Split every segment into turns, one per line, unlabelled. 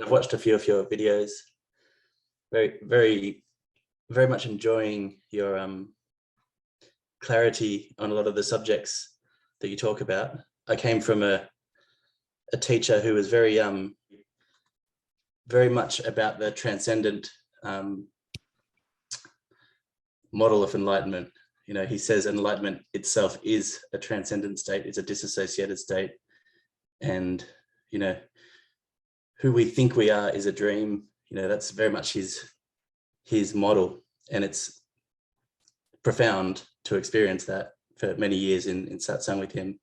I've watched a few of your videos. Very much enjoying your clarity on a lot of the subjects that you talk about. I came from a teacher who was very much about the transcendent model of enlightenment. You know, he says enlightenment itself is a transcendent state, it's a disassociated state. And, you know, who we think we are is a dream. You know, that's very much his model. And it's profound to experience that for many years in satsang with him.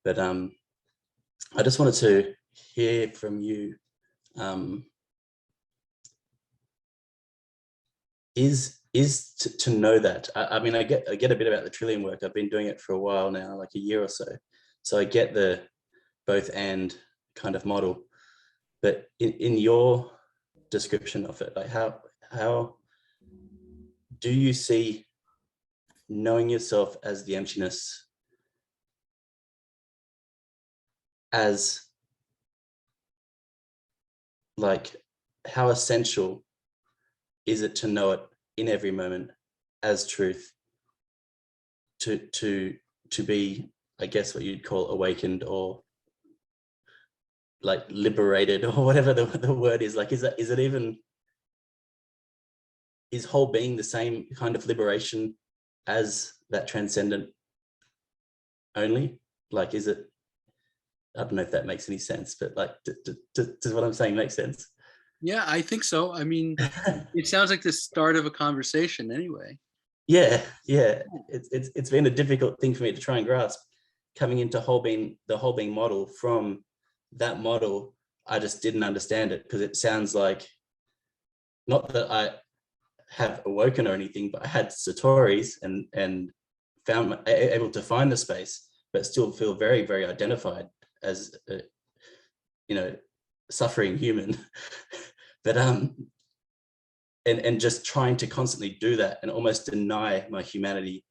But I just wanted to hear from you, is to know that. I mean, I get a bit about the Trillium work. I've been doing it for a while now, like a year or so. So I get the both and kind of model. But in your description of it, like how do you see knowing yourself as the emptiness as, like, how essential is it to know it in every moment as truth, to be, I guess, what you'd call awakened or like liberated or whatever the word is? Like, is it even, is whole being the same kind of liberation as that transcendent only? Like, is it, I don't know if that makes any sense, but like, does what I'm saying make sense?
Yeah, I think so. I mean, it sounds like the start of a conversation anyway.
Yeah. It's been a difficult thing for me to try and grasp, coming into the whole being model. From that model, I just didn't understand it, because it sounds like, not that I have awoken or anything, but I had satori's and found able to find the space, but still feel very, very identified as a, you know, suffering human. But and just trying to constantly do that and almost deny my humanity,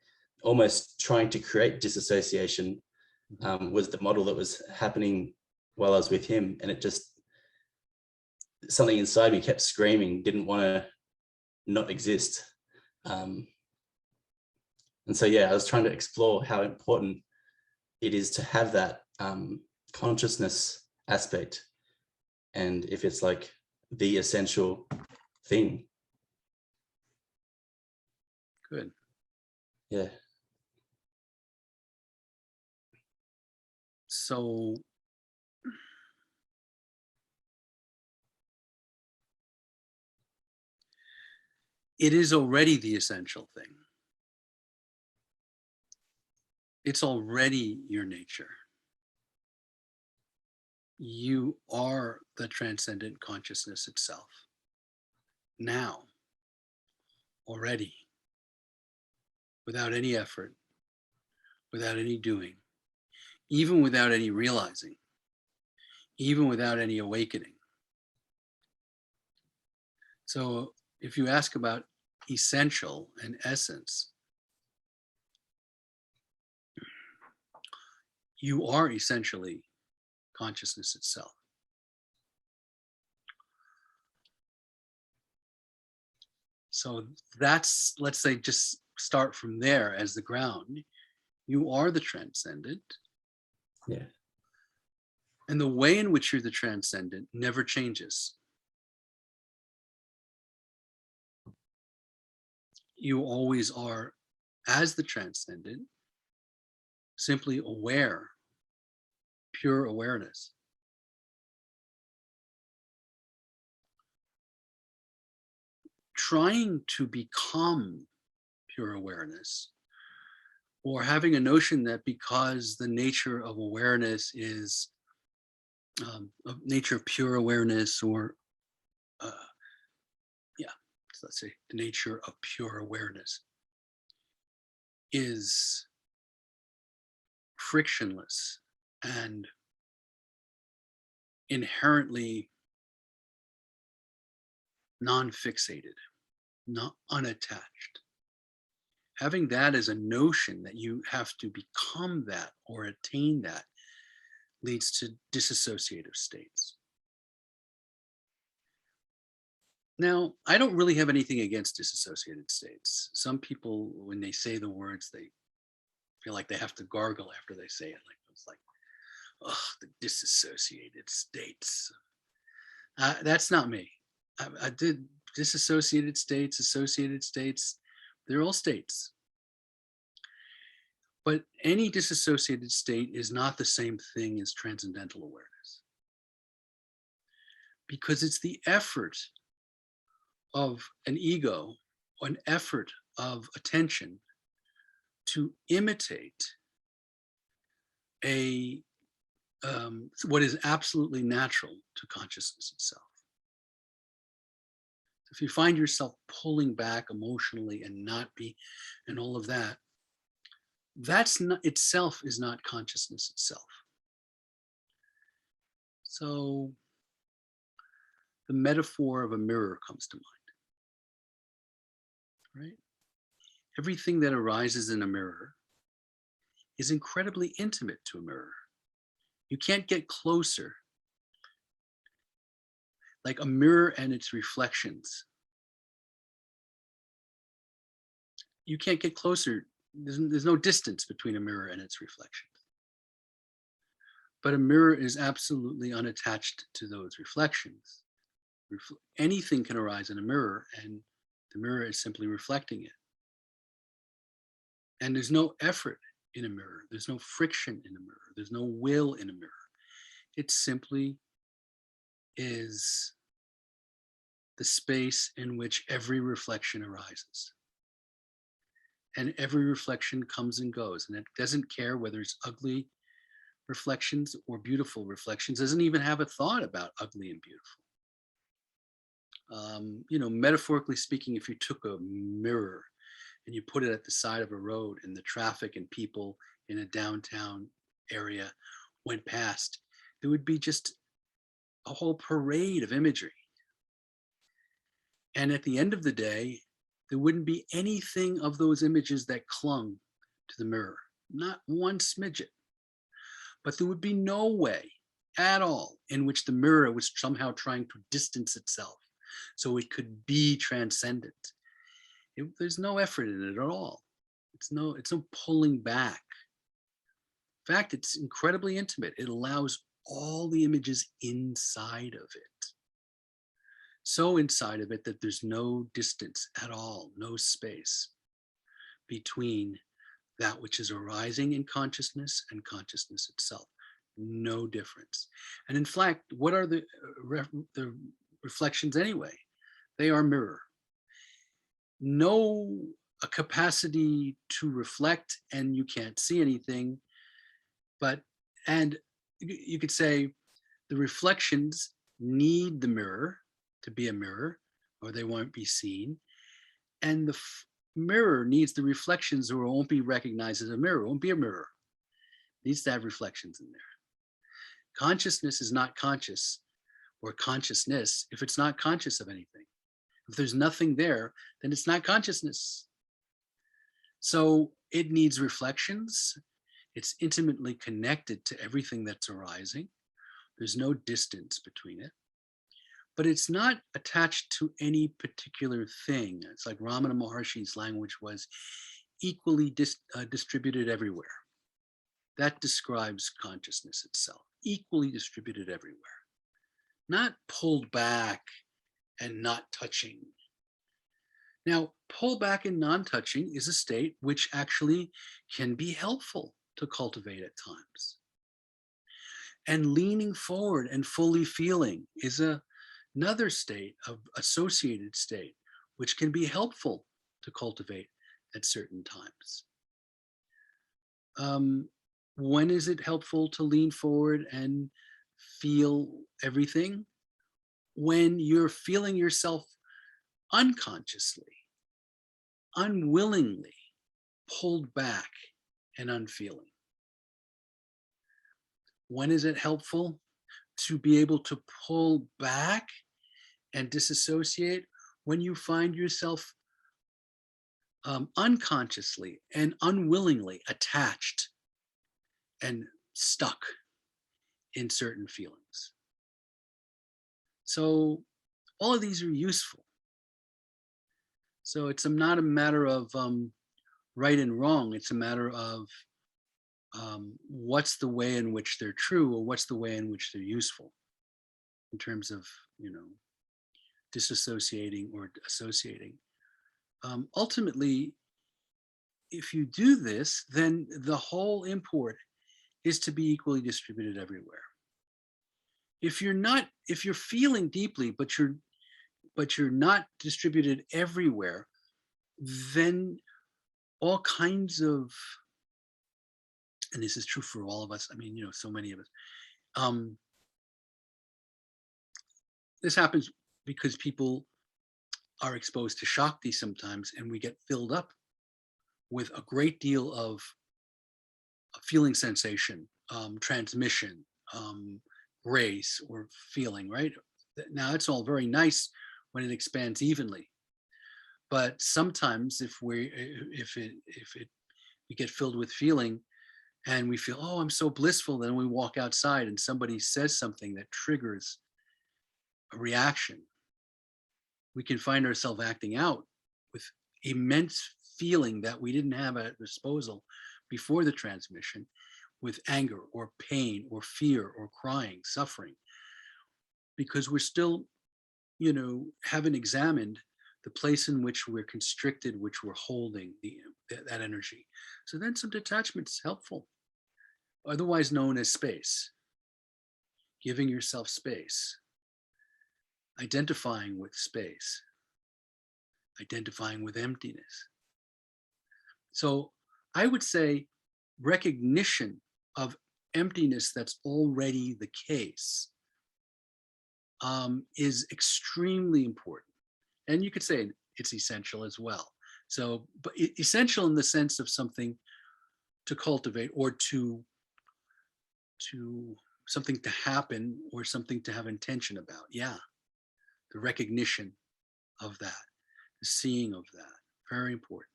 almost trying to create disassociation, was the model that was happening while I was with him. And it just, something inside me kept screaming, didn't want to not exist. And so, yeah, I was trying to explore how important it is to have that consciousness aspect, and if it's like the essential thing.
Good.
Yeah.
So it is already the essential thing. It's already your nature. You are the transcendent consciousness itself. Now, already, without any effort, without any doing, even without any realizing, even without any awakening. So if you ask about essential and essence, you are essentially consciousness itself. So that's, let's say, just start from there as the ground. You are the transcendent.
Yeah.
And the way in which you're the transcendent never changes. You always are, as the transcendent, simply aware, pure awareness. Trying to become pure awareness, or having a notion that because the nature of awareness is nature of pure awareness, or let's say the nature of pure awareness is frictionless and inherently non-fixated, not unattached. Having that as a notion that you have to become that or attain that leads to disassociative states. Now, I don't really have anything against disassociated states. Some people, when they say the words, they feel like they have to gargle after they say it. Like it's like, oh, the disassociated states. That's not me. I did disassociated states, associated states. They're all states. But any disassociated state is not the same thing as transcendental awareness, because it's the effort of an ego, or an effort of attention to imitate a what is absolutely natural to consciousness itself. If you find yourself pulling back emotionally and all of that, that's not itself is not consciousness itself. So the metaphor of a mirror comes to mind, right? Everything that arises in a mirror is incredibly intimate to a mirror. You can't get closer. Like a mirror and its reflections. You can't get closer. There's no distance between a mirror and its reflections. But a mirror is absolutely unattached to those reflections. Anything can arise in a mirror, and the mirror is simply reflecting it. And there's no effort in a mirror. There's no friction in a mirror. There's no will in a mirror. It simply is the space in which every reflection arises. And every reflection comes and goes. And it doesn't care whether it's ugly reflections or beautiful reflections. It doesn't even have a thought about ugly and beautiful. Metaphorically speaking, if you took a mirror and you put it at the side of a road and the traffic and people in a downtown area went past, there would be just a whole parade of imagery. And at the end of the day, there wouldn't be anything of those images that clung to the mirror, not one smidget. But there would be no way at all in which the mirror was somehow trying to distance itself so it could be transcendent. There's no effort in it at all. It's no pulling back. In fact, it's incredibly intimate. It allows all the images inside of it. So inside of it that there's no distance at all, no space between that which is arising in consciousness and consciousness itself. No difference. And in fact, what are the reflections anyway? They are mirror. No a capacity to reflect, and you can't see anything, and you could say the reflections need the mirror to be a mirror, or they won't be seen. And the mirror needs the reflections, or it won't be recognized as a mirror. It won't be a mirror. It needs to have reflections in there. Consciousness is not conscious, or consciousness, if it's not conscious of anything. If there's nothing there, then it's not consciousness. So it needs reflections. It's intimately connected to everything that's arising. There's no distance between it. But it's not attached to any particular thing. It's like Ramana Maharshi's language was equally distributed everywhere. That describes consciousness itself, equally distributed everywhere. Not pulled back and not touching. Now, pull back and non-touching is a state which actually can be helpful to cultivate at times. And leaning forward and fully feeling is another state of associated state, which can be helpful to cultivate at certain times. When is it helpful to lean forward and feel everything? When you're feeling yourself unconsciously, unwillingly pulled back and unfeeling. When is it helpful to be able to pull back and disassociate? When you find yourself unconsciously and unwillingly attached and stuck in certain feelings. So all of these are useful. So it's not a matter of right and wrong. It's a matter of what's the way in which they're true, or what's the way in which they're useful, in terms of, disassociating or associating. Ultimately, if you do this, then the whole import is to be equally distributed everywhere. If you're feeling deeply, but you're not distributed everywhere, then all kinds of, and this is true for all of us, I mean, so many of us, this happens because people are exposed to Shakti sometimes, and we get filled up with a great deal of feeling sensation, transmission, grace, or feeling, right? Now, it's all very nice when it expands evenly. But sometimes if we get filled with feeling and we feel, oh, I'm so blissful, then we walk outside and somebody says something that triggers a reaction, we can find ourselves acting out with immense feeling that we didn't have at disposal before the transmission, with anger or pain or fear or crying, suffering, because we're still, haven't examined the place in which we're constricted, which we're holding that energy. So then some detachment is helpful, otherwise known as space, giving yourself space, identifying with space, identifying with emptiness. So I would say recognition of emptiness that's already the case is extremely important. And you could say it's essential as well. So, but essential in the sense of something to cultivate, or to something to happen, or something to have intention about. Yeah, the recognition of that, the seeing of that, very important.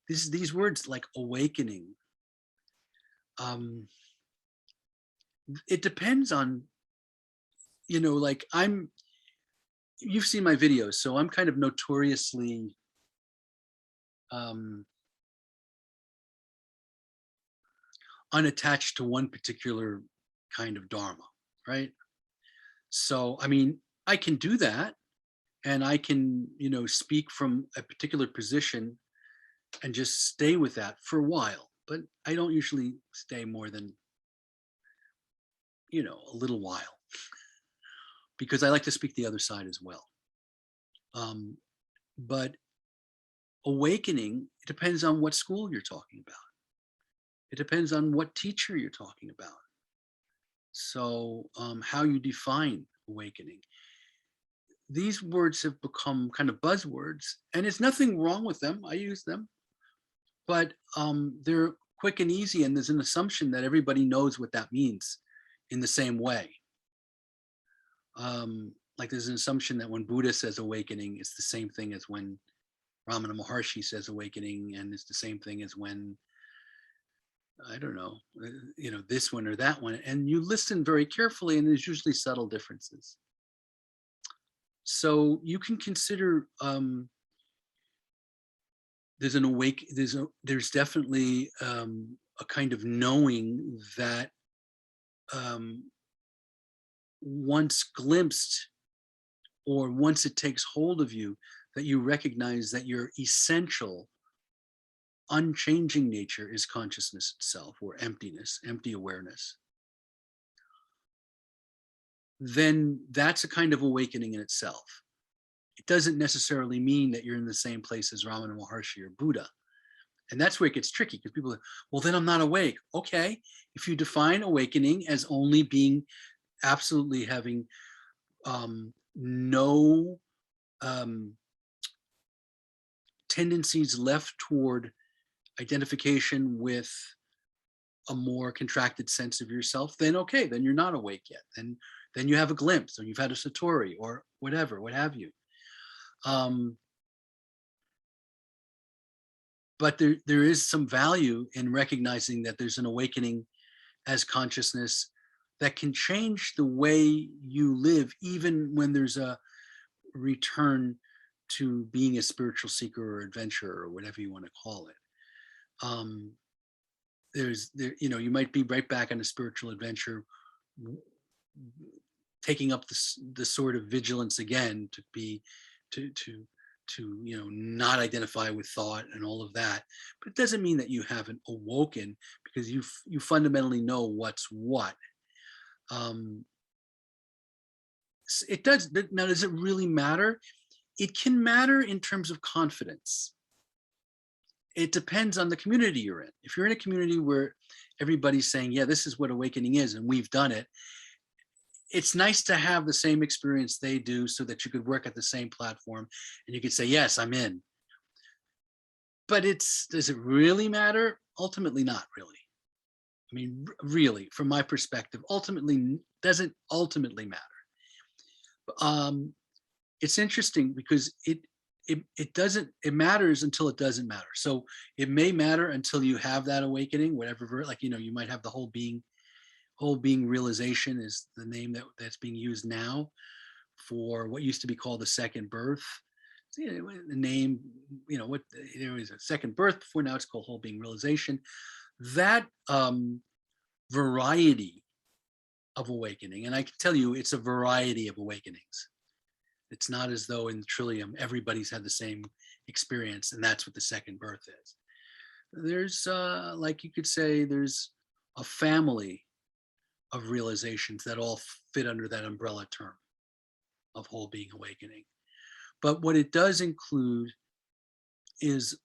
These words like awakening, it depends on, like you've seen my videos, so I'm kind of notoriously unattached to one particular kind of dharma, right? So, I mean, I can do that, and I can, speak from a particular position and just stay with that for a while, but I don't usually stay more than, a little while, because I like to speak the other side as well. But awakening, it depends on what school you're talking about. It depends on what teacher you're talking about. So how you define awakening. These words have become kind of buzzwords, and there's nothing wrong with them. I use them, but they're quick and easy, and there's an assumption that everybody knows what that means in the same way. Like there's an assumption that when Buddha says awakening, it's the same thing as when Ramana Maharshi says awakening, and it's the same thing as when, I don't know, this one or that one. And you listen very carefully, and there's usually subtle differences. So you can consider there's definitely a kind of knowing that once glimpsed, or once it takes hold of you, that you recognize that your essential, unchanging nature is consciousness itself, or emptiness, empty awareness. Then that's a kind of awakening in itself. It doesn't necessarily mean that you're in the same place as Ramana Maharshi or Buddha. And that's where it gets tricky, because people are, well, then I'm not awake. Okay, if you define awakening as only being absolutely having no tendencies left toward identification with a more contracted sense of yourself, then okay, then you're not awake yet. Then you have a glimpse, or you've had a satori, or whatever, what have you. But there is some value in recognizing that there's an awakening as consciousness that can change the way you live, even when there's a return to being a spiritual seeker or adventurer or whatever you want to call it. You might be right back on a spiritual adventure, taking up the sort of vigilance again to not identify with thought and all of that. But it doesn't mean that you haven't awoken, because you fundamentally know what's what. It does. Now, does it really matter? It can matter in terms of confidence. It depends on the community you're in. If you're in a community where everybody's saying, yeah, this is what awakening is, and we've done it, it's nice to have the same experience they do, so that you could work at the same platform and you could say, yes, I'm in. But does it really matter? Ultimately, not really. I mean, really, from my perspective, doesn't ultimately matter. It's interesting because it matters until it doesn't matter. So it may matter until you have that awakening, whatever, you might have the whole being realization is the name that's being used now for what used to be called the second birth. The name, there was a second birth before, now it's called whole being realization. That variety of awakening, and I can tell you it's a variety of awakenings. It's not as though in the Trillium everybody's had the same experience and that's what the second birth is. There's you could say there's a family of realizations that all fit under that umbrella term of whole being awakening. But what it does include is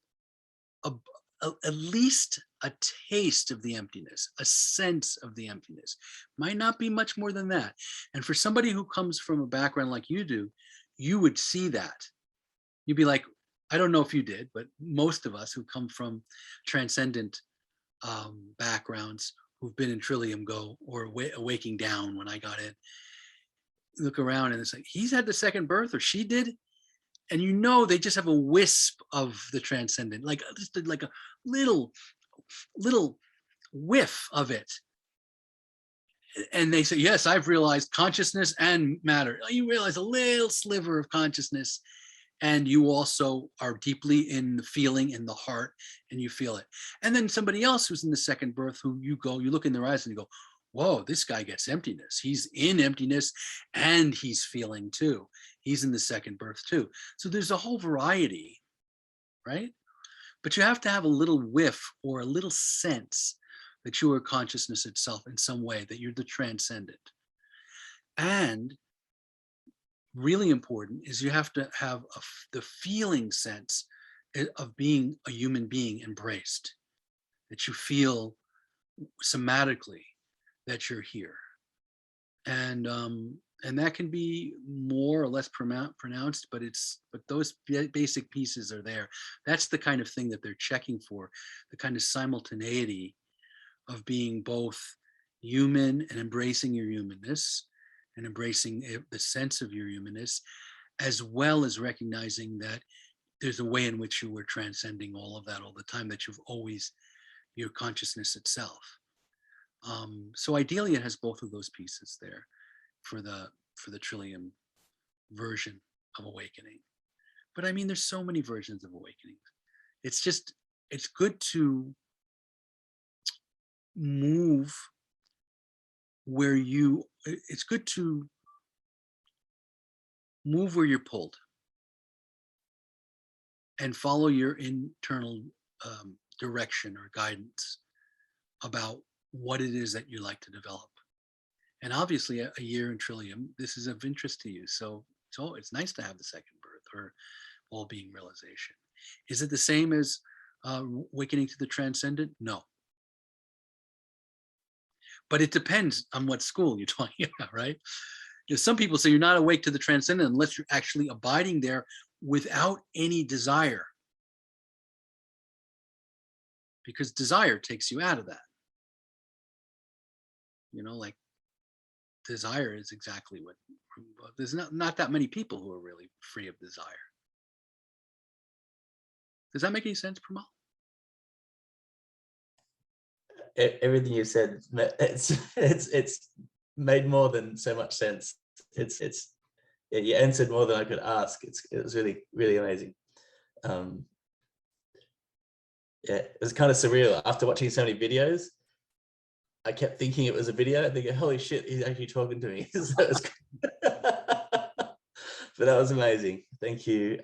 at least a taste of the emptiness, a sense of the emptiness. Might not be much more than that. And for somebody who comes from a background like you do, you would see that. You'd be like, I don't know if you did, but most of us who come from transcendent backgrounds, who've been in Trillium go, or waking down when I got in, look around and it's like, he's had the second birth, or she did. And they just have a wisp of the transcendent, just like a little whiff of it. And they say, yes, I've realized consciousness and matter. You realize a little sliver of consciousness, and you also are deeply in the feeling, in the heart, and you feel it. And then somebody else who's in the second birth, who you look in their eyes and you go, whoa, this guy gets emptiness. He's in emptiness and he's feeling too. He's in the second birth too. So there's a whole variety, right? But you have to have a little whiff or a little sense that you are consciousness itself in some way, that you're the transcendent. And really important is you have to have the feeling sense of being a human being embraced, that you feel somatically that you're here. And that can be more or less pronounced, but those basic pieces are there. That's the kind of thing that they're checking for, the kind of simultaneity of being both human and embracing your humanness and embracing the sense of your humanness, as well as recognizing that there's a way in which you were transcending all of that all the time, that you've always your consciousness itself. So ideally it has both of those pieces there for the Trillium version of awakening. But I mean, there's so many versions of awakening. It's good to move where it's good to move where you're pulled and follow your internal direction or guidance about what it is that you like to develop. And obviously a year in Trillium, this is of interest to you. So it's nice to have the second birth or all being realization. Is it the same as awakening to the transcendent? No. But it depends on what school you're talking about, right? Some people say you're not awake to the transcendent unless you're actually abiding there without any desire. Because desire takes you out of that. Like desire is exactly what, there's not that many people who are really free of desire. Does that make any sense, Pramal?
Everything you said, it's made more than so much sense. It's you answered more than I could ask. It was really, really amazing. Yeah, it was kind of surreal. After watching so many videos, I kept thinking it was a video and thinking, holy shit, he's actually talking to me. So it was but that was amazing. Thank you.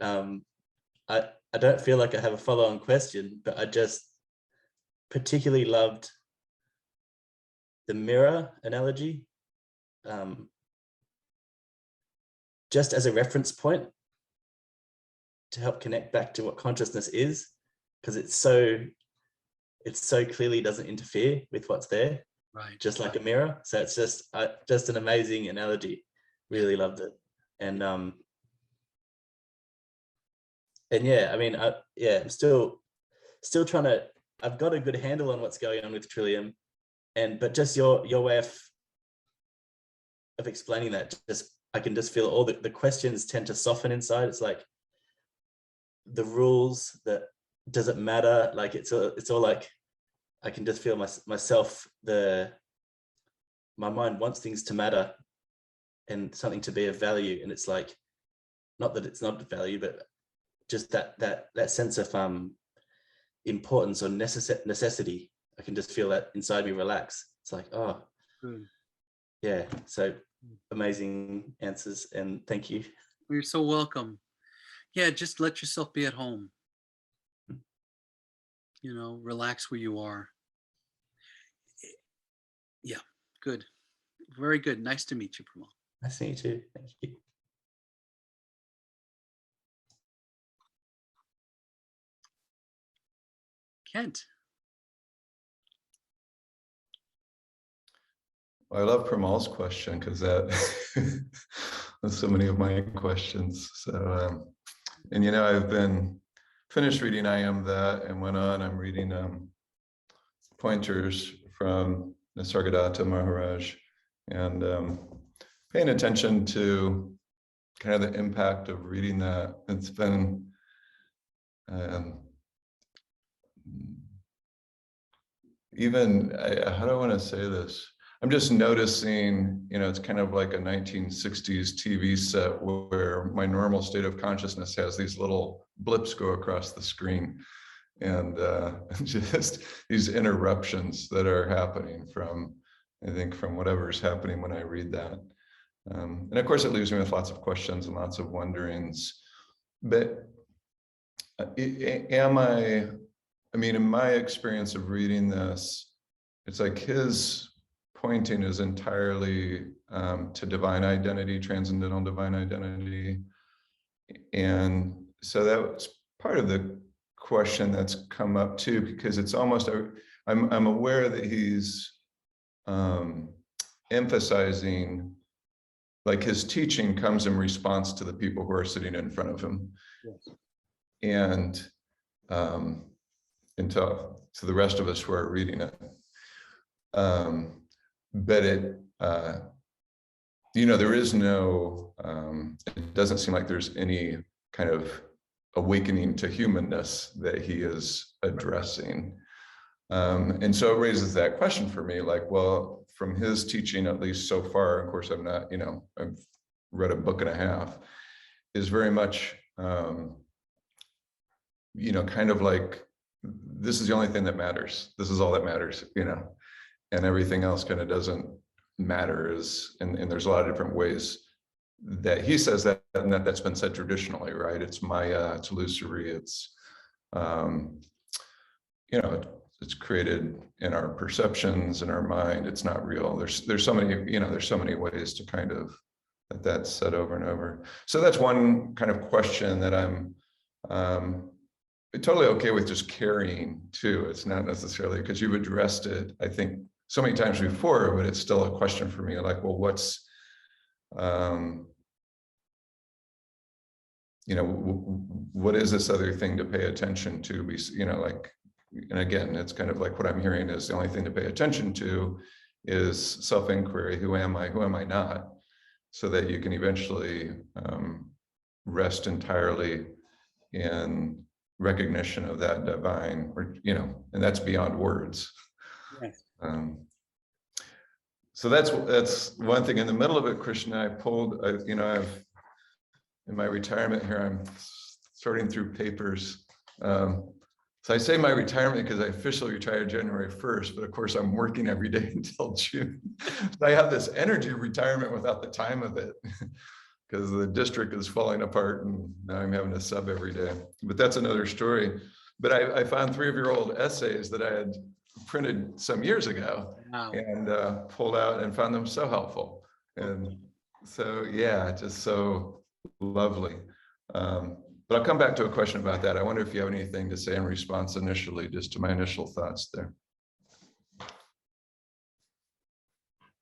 I don't feel like I have a follow-on question, but I just particularly loved the mirror analogy, just as a reference point to help connect back to what consciousness is, because it's so clearly doesn't interfere with what's there,
Right.
just like a mirror. So it's just an amazing analogy. Really loved it. And yeah, I mean, I'm still trying to, I've got a good handle on what's going on with Trillium, but just your way of explaining that, just I can just feel all the questions tend to soften inside. It's like the rules, that does it matter? Like it's all like, I can just feel myself, my mind wants things to matter and something to be of value. And it's like, not that it's not value, but just that sense of importance or necessity. I can just feel that inside me relax. It's like, oh,
good.
Yeah. So amazing answers, and thank you.
You're so welcome. Yeah, just let yourself be at home. Relax where you are. Yeah, good. Very good. Nice to meet you, Premal.
Nice to meet you too. Thank you.
Kent.
Well, I love Premal's question because that's so many of my questions. So, and I've been finished reading I Am That and went on. I'm reading pointers from Nisargadatta Maharaj, and paying attention to kind of the impact of reading that. It's been how do I want to say this? I'm just noticing, it's kind of like a 1960s TV set where my normal state of consciousness has these little blips go across the screen, and just these interruptions that are happening from whatever's happening when I read that. And of course, it leaves me with lots of questions and lots of wonderings. But in my experience of reading this, it's like his pointing is entirely to divine identity, transcendental divine identity. And so that was part of the question that's come up too, because it's almost, I'm aware that he's emphasizing, like his teaching comes in response to the people who are sitting in front of him.
Yes.
And to the rest of us who are reading it. But it, there is no, it doesn't seem like there's any kind of awakening to humanness that he is addressing. And so it raises that question for me, like, well, from his teaching, at least so far, of course, I'm not, I've read a book and a half, is very much, kind of like, this is the only thing that matters. This is all that matters, and everything else kind of doesn't matter. And there's a lot of different ways that he says that, and that's been said traditionally, right? It's Maya, it's illusory, it's, it's created in our perceptions, in our mind. It's not real. There's so many ways to kind of that's said over and over. So that's one kind of question that I'm totally okay with just carrying too. It's not necessarily, because you've addressed it, I think, so many times before, but it's still a question for me, like, well, what's, what is this other thing to pay attention to? And again, it's kind of like what I'm hearing is the only thing to pay attention to is self-inquiry. Who am I? Who am I not? So that you can eventually rest entirely in recognition of that divine, or and that's beyond words.
Yes.
So that's one thing. In the middle of it, Krishna, I pulled, I've in my retirement here, I'm sorting through papers. So I say my retirement because I officially retired January 1st, but of course I'm working every day until June. So I have this energy of retirement without the time of it because the district is falling apart and now I'm having to sub every day. But that's another story. But I found 3 of your old essays that I had printed some years ago.
Wow.
And pulled out and found them so helpful. And so, yeah, just so lovely. But I'll come back to a question about that. I wonder if you have anything to say in response initially, just to my initial thoughts there.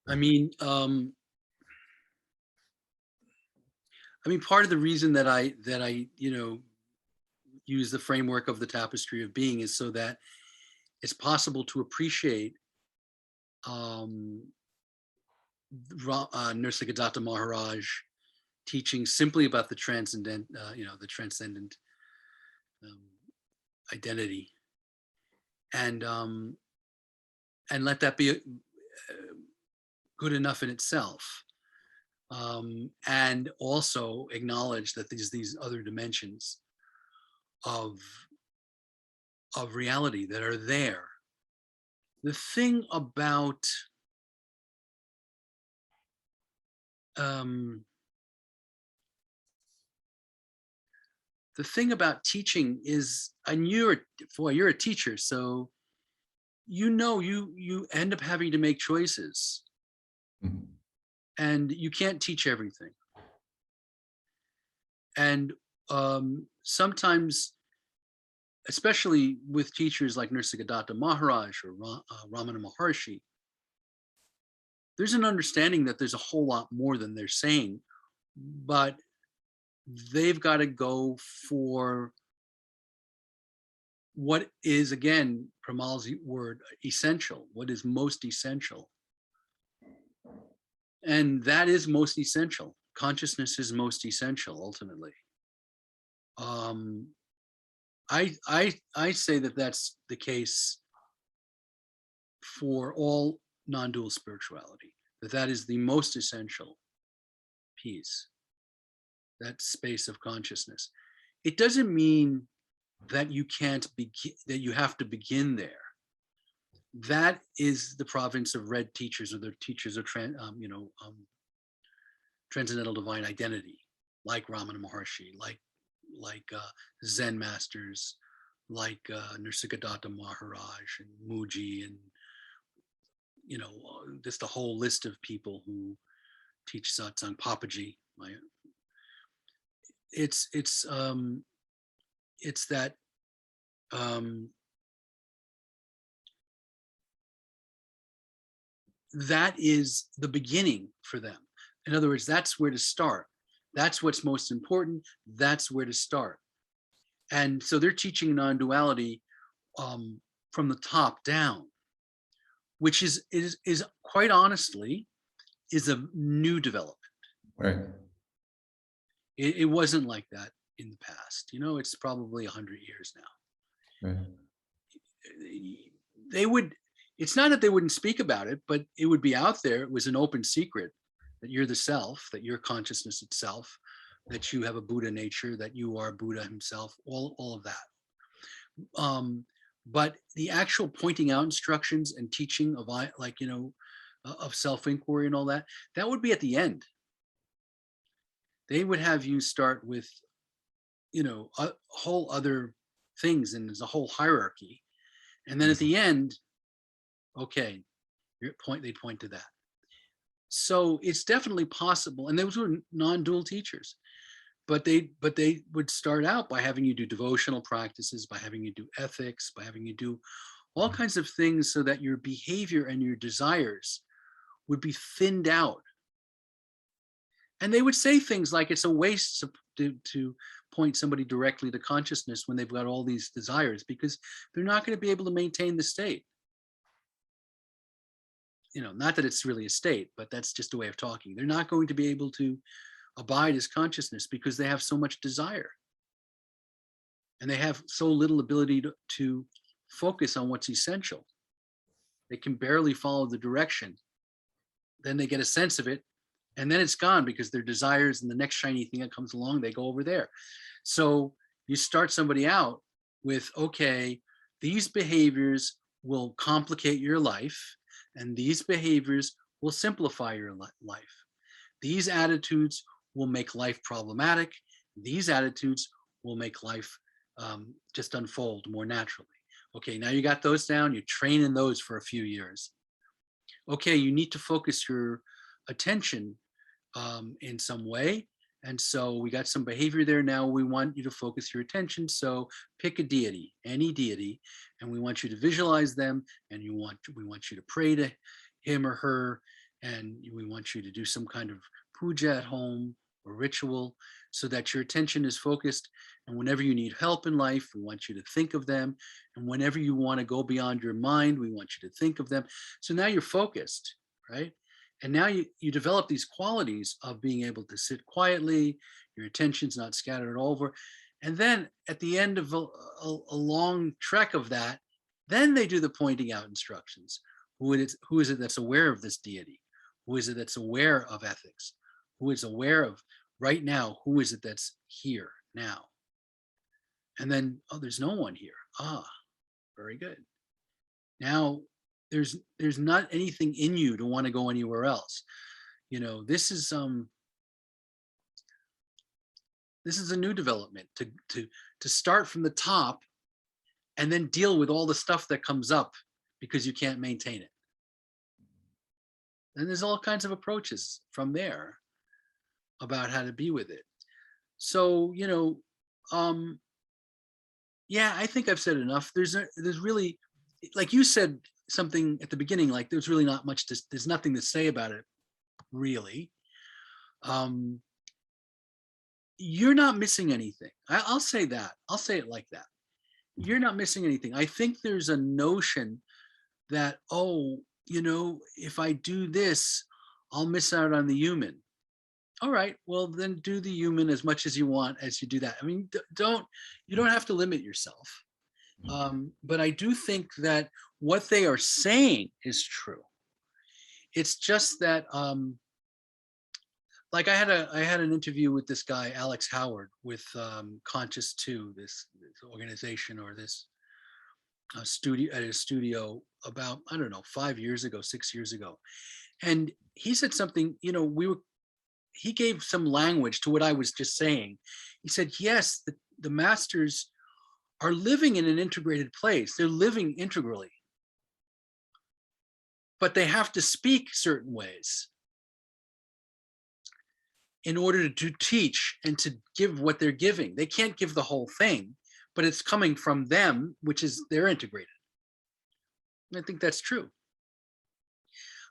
I mean, part of the reason that I use the framework of the Tapestry of Being is so that it's possible to appreciate Nirsigadatta Maharaj teaching simply about the transcendent, the transcendent identity, and let that be good enough in itself, and also acknowledge that there's these other dimensions of reality that are there. The thing about teaching is, and you're a teacher, so you end up having to make choices,
Mhm.
and you can't teach everything. And sometimes, especially with teachers like Nirsigadatta Maharaj or Ramana Maharshi, there's an understanding that there's a whole lot more than they're saying, but they've got to go for what is, again, Pramal's word, essential, what is most essential. And that is most essential. Consciousness is most essential, ultimately. I say that that's the case for all non-dual spirituality, that is the most essential piece, that space of consciousness. It doesn't mean that you can't begin, that you have to begin there. That is the province of red teachers, or the teachers of transcendental divine identity, like Ramana Maharshi, like Zen masters, like Nirsigadatta Maharaj and Muji, and just a whole list of people who teach satsang. Papaji, it's that that is the beginning for them. In other words, that's where to start. That's what's most important. That's where to start. And so they're teaching non-duality from the top down, which is quite honestly is a new development.
Right.
It wasn't like that in the past. It's probably 100 years now.
Right.
They would. It's not that they wouldn't speak about it, but it would be out there. It was an open secret that you're the self, that you're consciousness itself, that you have a Buddha nature, that you are Buddha himself, all of that. But the actual pointing out instructions and teaching of of self-inquiry and all that, that would be at the end. They would have you start with, a whole other things, and there's a whole hierarchy. And then at the end, okay, they point to that. So it's definitely possible. And those were non-dual teachers, but they would start out by having you do devotional practices, by having you do ethics, by having you do all kinds of things so that your behavior and your desires would be thinned out. And they would say things like it's a waste to point somebody directly to consciousness when they've got all these desires, because they're not going to be able to maintain the state. Not that it's really a state, but that's just a way of talking. They're not going to be able to abide as consciousness because they have so much desire. And they have so little ability to focus on what's essential. They can barely follow the direction. Then they get a sense of it, And then it's gone because their desires and the next shiny thing that comes along, they go over there. So you start somebody out with, okay, these behaviors will complicate your life, and these behaviors will simplify your life. These attitudes will make life problematic. These attitudes will make life just unfold more naturally. Okay, now you got those down, you train in those for a few years. Okay, you need to focus your attention in some way. And so we got some behavior there. Now we want you to focus your attention. So pick a deity, any deity, and we want you to visualize them, and we want you to pray to him or her, and we want you to do some kind of puja at home or ritual so that your attention is focused. And whenever you need help in life, we want you to think of them. And whenever you want to go beyond your mind, we want you to think of them. So now you're focused, right? And now you develop these qualities of being able to sit quietly, your attention's not scattered all over. And then at the end of a long trek of that, then they do the pointing out instructions. Who is it that's aware of this deity? Who is it that's aware of ethics? Who is aware of right now? Who is it that's here now? And then, oh, there's no one here. Ah, very good. Now, there's not anything in you to want to go anywhere else. You know, this is a new development to start from the top and then deal with all the stuff that comes up because you can't maintain it. And there's all kinds of approaches from there about how to be with it. So, you know, yeah, I think I've said enough. There's really, like you said something at the beginning, like there's really not much, there's nothing to say about it, really. You're not missing anything. I'll say that. I'll say it like that. You're not missing anything. I think there's a notion that, oh, you know, if I do this, I'll miss out on the human. All right, well, then do the human as much as you want as you do that. I mean, you don't have to limit yourself. But I do think that what they are saying is true. It's just that, like I had an interview with this guy, Alex Howard, with Conscious 2, this organization or this studio about, I don't know, 5 years ago, 6 years ago. And he said something, you know, he gave some language to what I was just saying. He said, yes, the masters are living in an integrated place. They're living integrally. But they have to speak certain ways in order to teach and to give what they're giving. They can't give the whole thing, but it's coming from them, which is they're integrated. And I think that's true.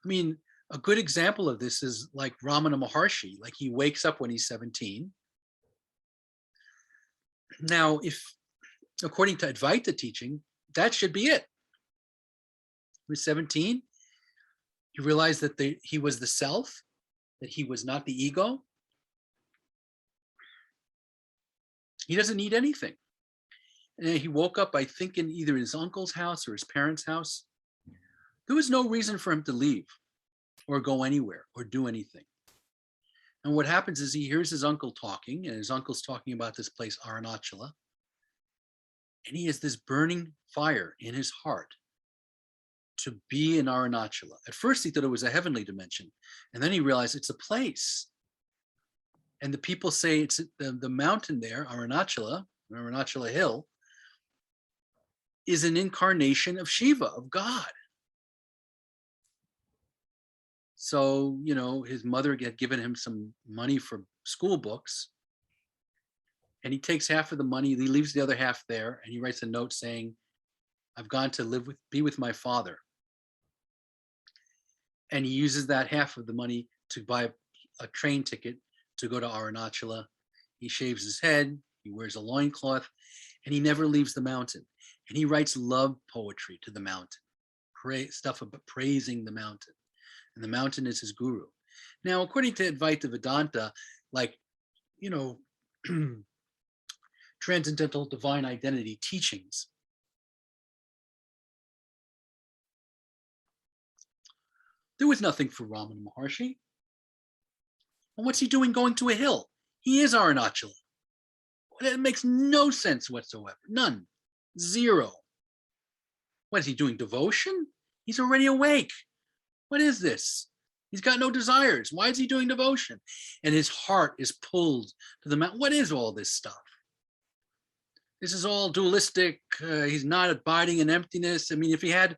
I mean, a good example of this is like Ramana Maharshi. Like he wakes up when he's 17. Now, if according to Advaita teaching, that should be it. He was 17. He realized that he was the self, that he was not the ego. He doesn't need anything. And he woke up, I think, in either his uncle's house or his parents' house. There was no reason for him to leave or go anywhere or do anything. And what happens is he hears his uncle talking, and his uncle's talking about this place, Arunachala. And he has this burning fire in his heart to be in Arunachala. At first, he thought it was a heavenly dimension. And then he realized it's a place. And the people say it's the mountain there, Arunachala Hill, is an incarnation of Shiva, of God. So, you know, his mother had given him some money for school books. And he takes half of the money, he leaves the other half there, and he writes a note saying, I've gone to be with my father. And he uses that half of the money to buy a train ticket to go to Arunachala. He shaves his head, he wears a loincloth, and he never leaves the mountain. And he writes love poetry to the mountain, stuff about praising the mountain. And the mountain is his guru. Now, according to Advaita Vedanta, like, you know, transcendental divine identity teachings, there was nothing for Ramana Maharshi. Well, what's he doing going to a hill? He is Arunachala. It makes no sense whatsoever. None. Zero. What is he doing? Devotion? He's already awake. What is this? He's got no desires. Why is he doing devotion? And his heart is pulled to the mountain. What is all this stuff? This is all dualistic. He's not abiding in emptiness. I mean, if he had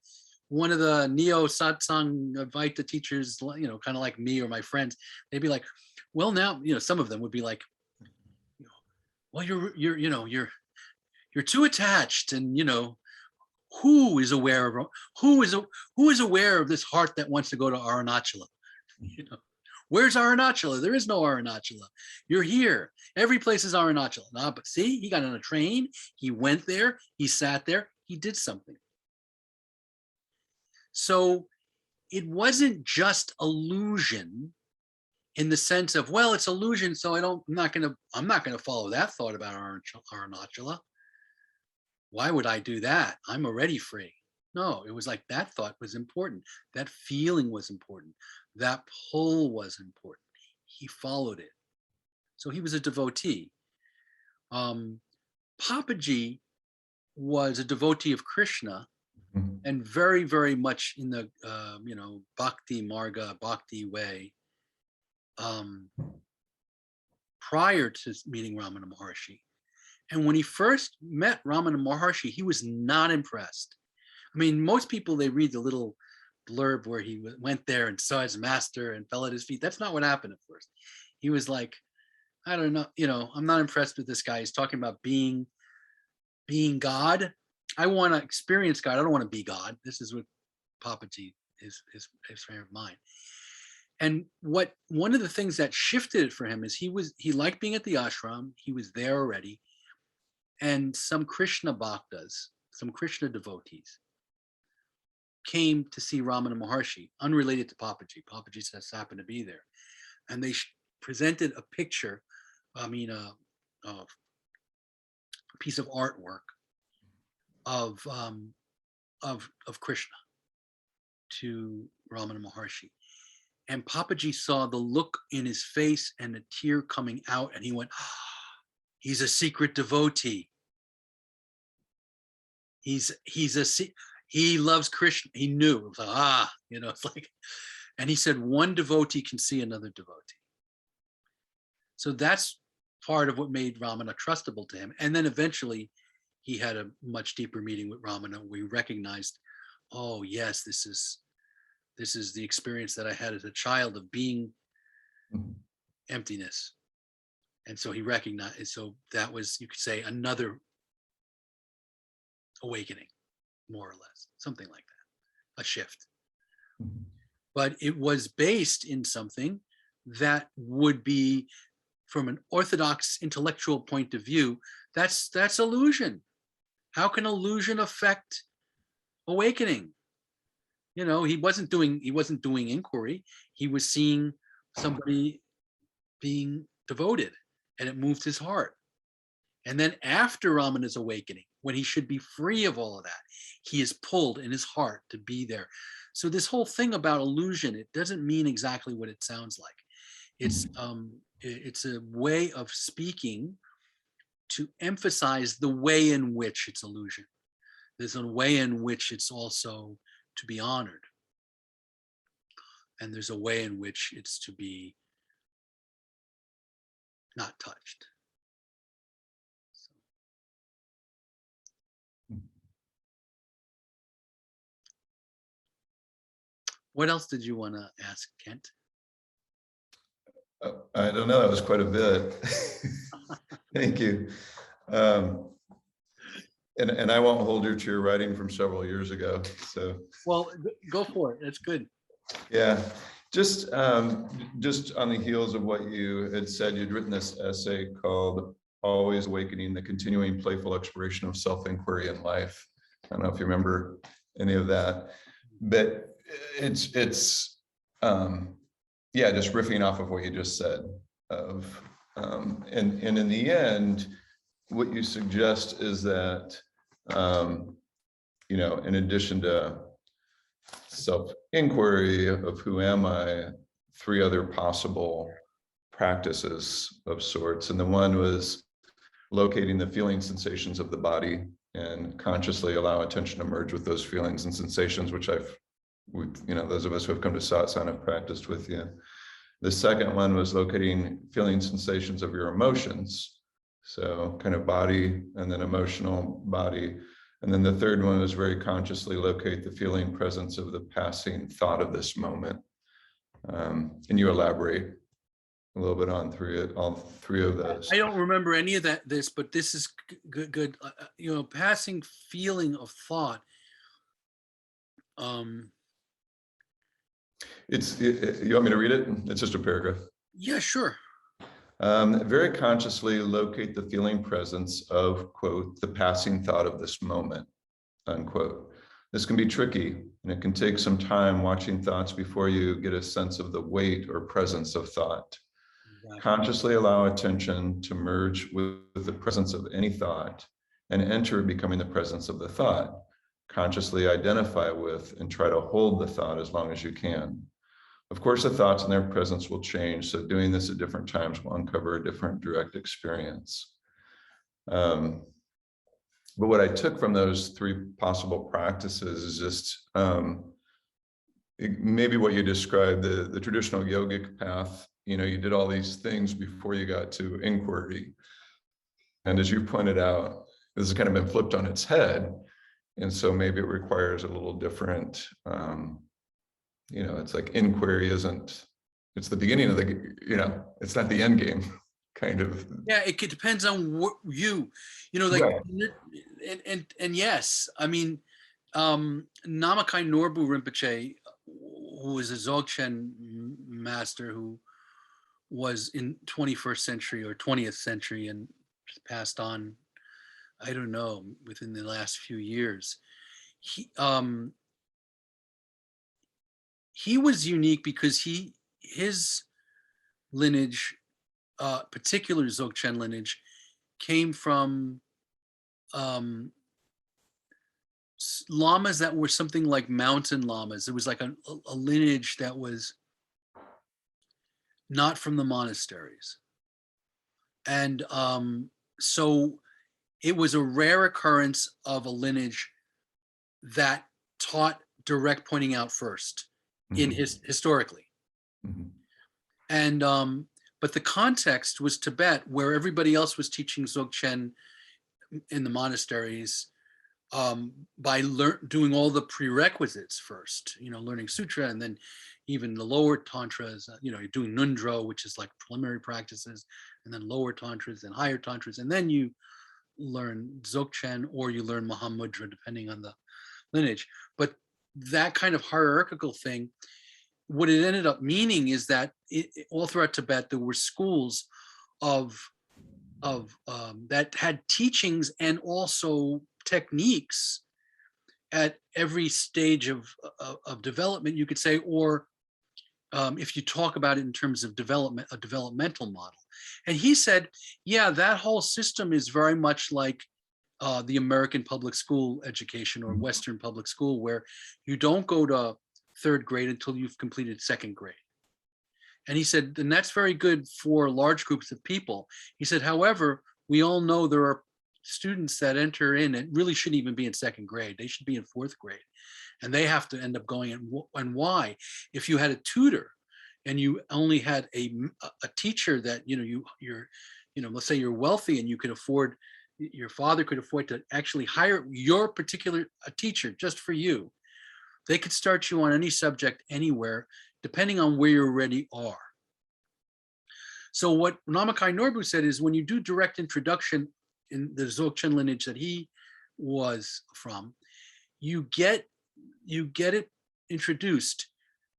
one of the neo satsang Advaita teachers, you know, kind of like me or my friends, they'd be like, well, now, you know, some of them would be like, well, you're too attached, and you know, who is aware of this heart that wants to go to Arunachala? You know, where's Arunachala? There is no Arunachala. You're here. Every place is Arunachala. No, but see, he got on a train. He went there. He sat there. He did something. So it wasn't just illusion in the sense of, well, it's illusion, so I'm not gonna follow that thought about Arunachala. Why would I do that? I'm already free. No, it was like that thought was important. That feeling was important. That pull was important. He followed it. So he was a devotee. Papaji was a devotee of Krishna, and very, very much in the bhakti marga, bhakti way. Prior to meeting Ramana Maharshi. And when he first met Ramana Maharshi, he was not impressed. I mean, most people, they read the little blurb where he went there and saw his master and fell at his feet. That's not what happened at first. He was like, I don't know, you know, I'm not impressed with this guy. He's talking about being God. I want to experience God. I don't want to be God. This is what Papaji is frame of mind. And one of the things that shifted it for him is he liked being at the ashram. He was there already. And some Krishna bhaktas, some Krishna devotees came to see Ramana Maharshi, unrelated to Papaji. Papaji just happened to be there. And they presented a picture, a piece of artwork of Krishna to Ramana Maharshi. And Papaji saw the look in his face and the tear coming out, and he went, he's a secret devotee. He loves Krishna. He knew. It was like, it's like, and he said, one devotee can see another devotee. So that's part of what made Ramana trustable to him. And then eventually he had a much deeper meeting with Ramana. We recognized, oh yes, this is the experience that I had as a child of being emptiness. And so he recognized, so that was, you could say, another awakening, more or less, something like that, a shift. But it was based in something that would be, from an orthodox intellectual point of view, that's illusion. How can illusion affect awakening? You know, he wasn't doing inquiry. He was seeing somebody being devoted, and it moved his heart. And then after Ramana's awakening, when he should be free of all of that, he is pulled in his heart to be there. So this whole thing about illusion, it doesn't mean exactly what it sounds like. It's a way of speaking to emphasize the way in which it's illusion. There's a way in which it's also to be honored. And there's a way in which it's to be not touched. What else did you want to ask, Kent?
I don't know. That was quite a bit. Thank you. And I won't hold you to your writing from several years ago. So.
Well, go for it. That's good.
Yeah. Just on the heels of what you had said, you'd written this essay called "Always Awakening: The Continuing Playful Exploration of Self-Inquiry in Life." I don't know if you remember any of that, but it's just riffing off of what you just said and in the end, what you suggest is that in addition to self-inquiry of who am I, three other possible practices of sorts. And the one was locating the feeling sensations of the body and consciously allow attention to merge with those feelings and sensations, which those of us who have come to Satsang have practiced with you. The second one was locating feeling sensations of your emotions. So kind of body and then emotional body. And then the third one was very consciously locate the feeling presence of the passing thought of this moment. Can you elaborate a little bit on all three of those?
I don't remember any of this, but this is good. Passing feeling of thought.
You want me to read it? It's just a paragraph.
Yeah, sure.
Very consciously locate the feeling presence of, quote, the passing thought of this moment, unquote. This can be tricky, and it can take some time watching thoughts before you get a sense of the weight or presence of thought. Exactly. Consciously allow attention to merge with the presence of any thought and enter becoming the presence of the thought. Consciously identify with and try to hold the thought as long as you can. Of course, the thoughts and their presence will change, so doing this at different times will uncover a different direct experience. But what I took from those three possible practices is just maybe what you described, the traditional yogic path. You did all these things before you got to inquiry. And as you pointed out, this has kind of been flipped on its head. And so maybe it requires a little different, it's like inquiry it's the beginning of it's not the end game, kind of.
Yeah, it depends on what
Right.
and yes, I mean, Namakai Norbu Rinpoche, who was a Dzogchen master who was in 21st century or 20th century and passed on, I don't know, within the last few years. He was unique because his lineage, particular Dzogchen lineage, came from lamas that were something like mountain lamas. It was like a lineage that was not from the monasteries. And so it was a rare occurrence of a lineage that taught direct pointing out first in historically.
Mm-hmm.
And but the context was Tibet, where everybody else was teaching Dzogchen in the monasteries by doing all the prerequisites first, learning sutra, and then even the lower tantras, you're doing nundro, which is like preliminary practices, and then lower tantras and higher tantras, and then you learn Dzogchen or you learn Mahamudra, depending on the lineage. But that kind of hierarchical thing, what it ended up meaning is that all throughout Tibet, there were schools of that had teachings and also techniques at every stage of development, you could say, or if you talk about it in terms of development, a developmental model. And he said, yeah, that whole system is very much like the American public school education or Western public school, where you don't go to third grade until you've completed second grade. And he said, and that's very good for large groups of people. He said, however, we all know there are students that enter in and really shouldn't even be in second grade. They should be in fourth grade. And they have to end up going in. And why? If you had a tutor and you only had a teacher that, you're let's say you're wealthy and you could afford, your father could afford to actually hire your particular teacher just for you. They could start you on any subject anywhere, depending on where you already are. So what Namakai Norbu said is, when you do direct introduction in the Dzogchen lineage that he was from, you get it introduced,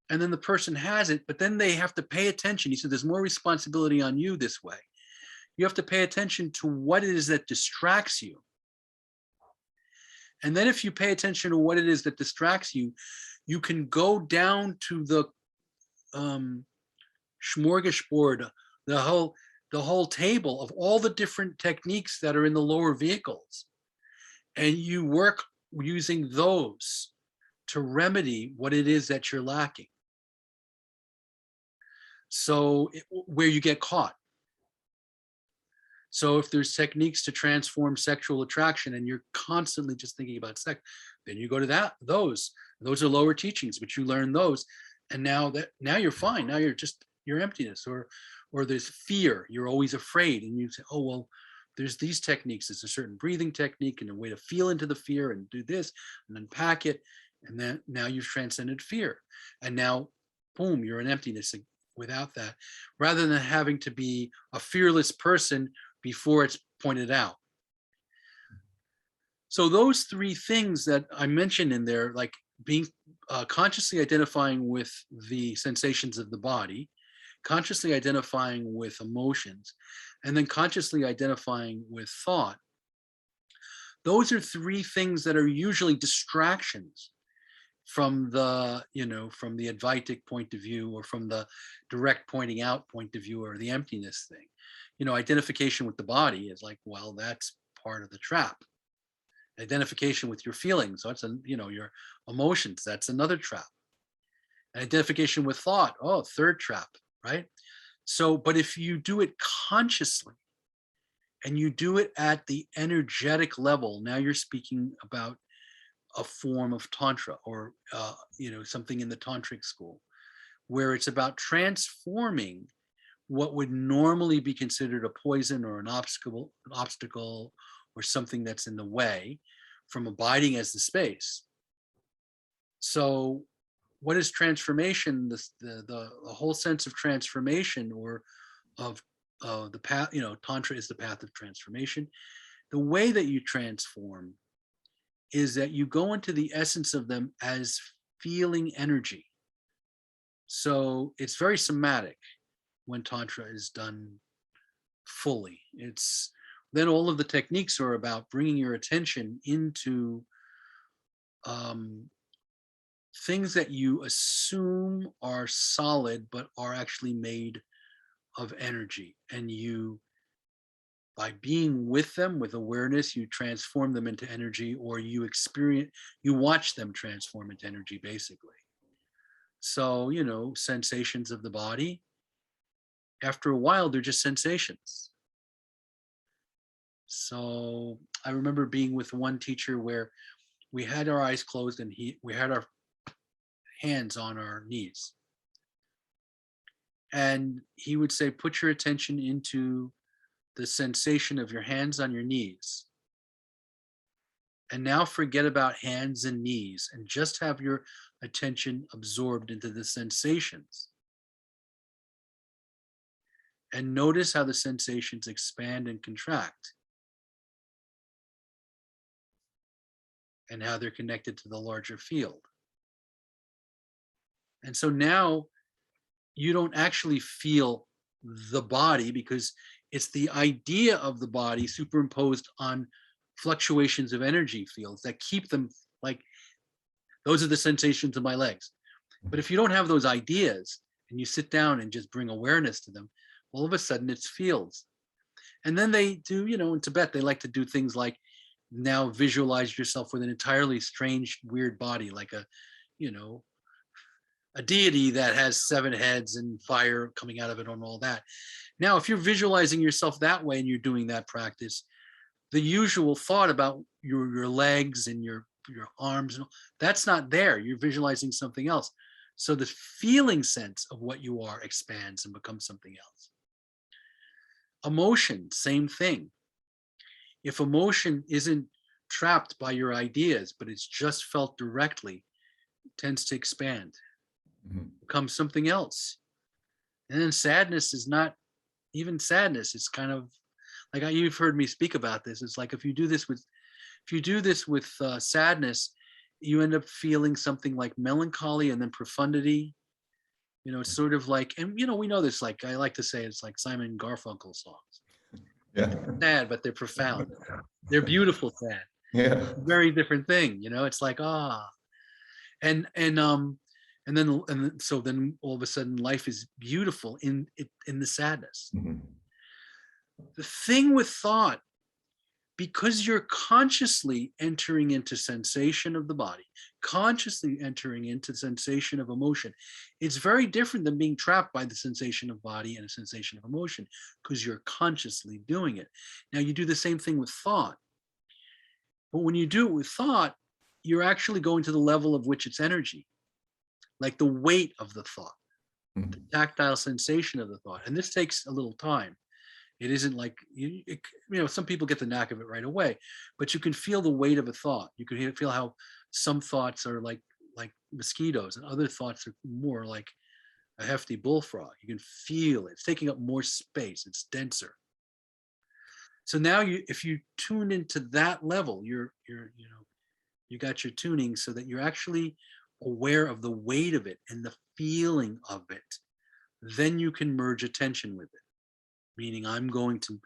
and then the person has it, but then they have to pay attention. He said, there's more responsibility on you this way. You have to pay attention to what it is that distracts you. And then if you pay attention to what it is that distracts you, you can go down to the smorgasbord, the whole table of all the different techniques that are in the lower vehicles. And you work using those to remedy what it is that you're lacking. So where you get caught. So if there's techniques to transform sexual attraction and you're constantly just thinking about sex, then you go to those are lower teachings, but you learn those. And now you're fine. Now you're just your emptiness, or there's fear. You're always afraid. And you say, oh, well, there's these techniques. There's a certain breathing technique and a way to feel into the fear and do this and unpack it. And then now you've transcended fear. And now, boom, you're in emptiness without that, rather than having to be a fearless person before it's pointed out. So those three things that I mentioned in there, like being consciously identifying with the sensations of the body, consciously identifying with emotions, and then consciously identifying with thought. Those are three things that are usually distractions from the, from the Advaitic point of view, or from the direct pointing out point of view, or the emptiness thing. Identification with the body is like, well, that's part of the trap. Identification with your feelings, so that's your emotions, that's another trap. And identification with thought, oh, third trap, right? So, but if you do it consciously and you do it at the energetic level, now you're speaking about a form of tantra, or something in the tantric school, where it's about transforming what would normally be considered a poison or an obstacle or something that's in the way, from abiding as the space. So what is transformation? The whole sense of transformation, or of the path, tantra is the path of transformation. The way that you transform is that you go into the essence of them as feeling energy. So it's very somatic when tantra is done fully. It's then all of the techniques are about bringing your attention into things that you assume are solid, but are actually made of energy. And you, by being with them with awareness, you transform them into energy, or you watch them transform into energy, basically. So, sensations of the body, after a while, they're just sensations. So I remember being with one teacher where we had our eyes closed and we had our hands on our knees. And he would say, put your attention into the sensation of your hands on your knees. And now forget about hands and knees and just have your attention absorbed into the sensations. And notice how the sensations expand and contract, and how they're connected to the larger field. And so now you don't actually feel the body, because it's the idea of the body superimposed on fluctuations of energy fields that keep them like, those are the sensations of my legs. But if you don't have those ideas and you sit down and just bring awareness to them, all of a sudden it's fields. And then they do, in Tibet, they like to do things like, now visualize yourself with an entirely strange, weird body, like a deity that has 7 heads and fire coming out of it and all that. Now, if you're visualizing yourself that way and you're doing that practice, the usual thought about your legs and your arms, that's not there. You're visualizing something else. So the feeling sense of what you are expands and becomes something else. Emotion, same thing. If emotion isn't trapped by your ideas, but it's just felt directly, it tends to expand, becomes something else. And then sadness is not even sadness. It's kind of like, you've heard me speak about this. It's like, if you do this with sadness, you end up feeling something like melancholy and then profundity. It's sort of like, and we know this, like, I like to say, it's like Simon and Garfunkel songs.
Yeah.
Sad, but they're profound. They're beautiful sad.
Yeah.
Very different thing, it's like, and so then all of a sudden life is beautiful in the sadness.
Mm-hmm.
The thing with thought, because you're consciously entering into sensation of the body, consciously entering into sensation of emotion. It's very different than being trapped by the sensation of body and a sensation of emotion, because you're consciously doing it. Now, you do the same thing with thought. But when you do it with thought, you're actually going to the level of which it's energy, like the weight of the thought, the tactile sensation of the thought. And this takes a little time. It isn't like, some people get the knack of it right away, but you can feel the weight of a thought. You can feel how some thoughts are like mosquitoes, and other thoughts are more like a hefty bullfrog. You can feel it. It's taking up more space. It's denser. So now if you tune into that level, you got your tuning so that you're actually aware of the weight of it and the feeling of it. Then you can merge attention with it. Meaning I'm going to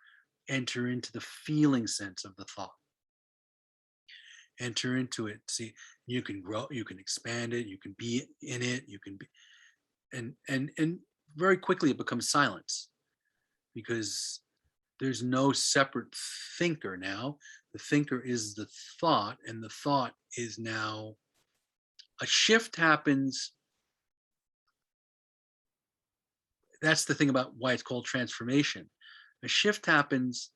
enter into the feeling sense of the thought. Enter into it. See, you can grow, you can expand it, you can be in it, you can be, and very quickly it becomes silence, because there's no separate thinker now. The thinker is the thought, and the thought is now, a shift happens. That's the thing about why it's called transformation. A shift happens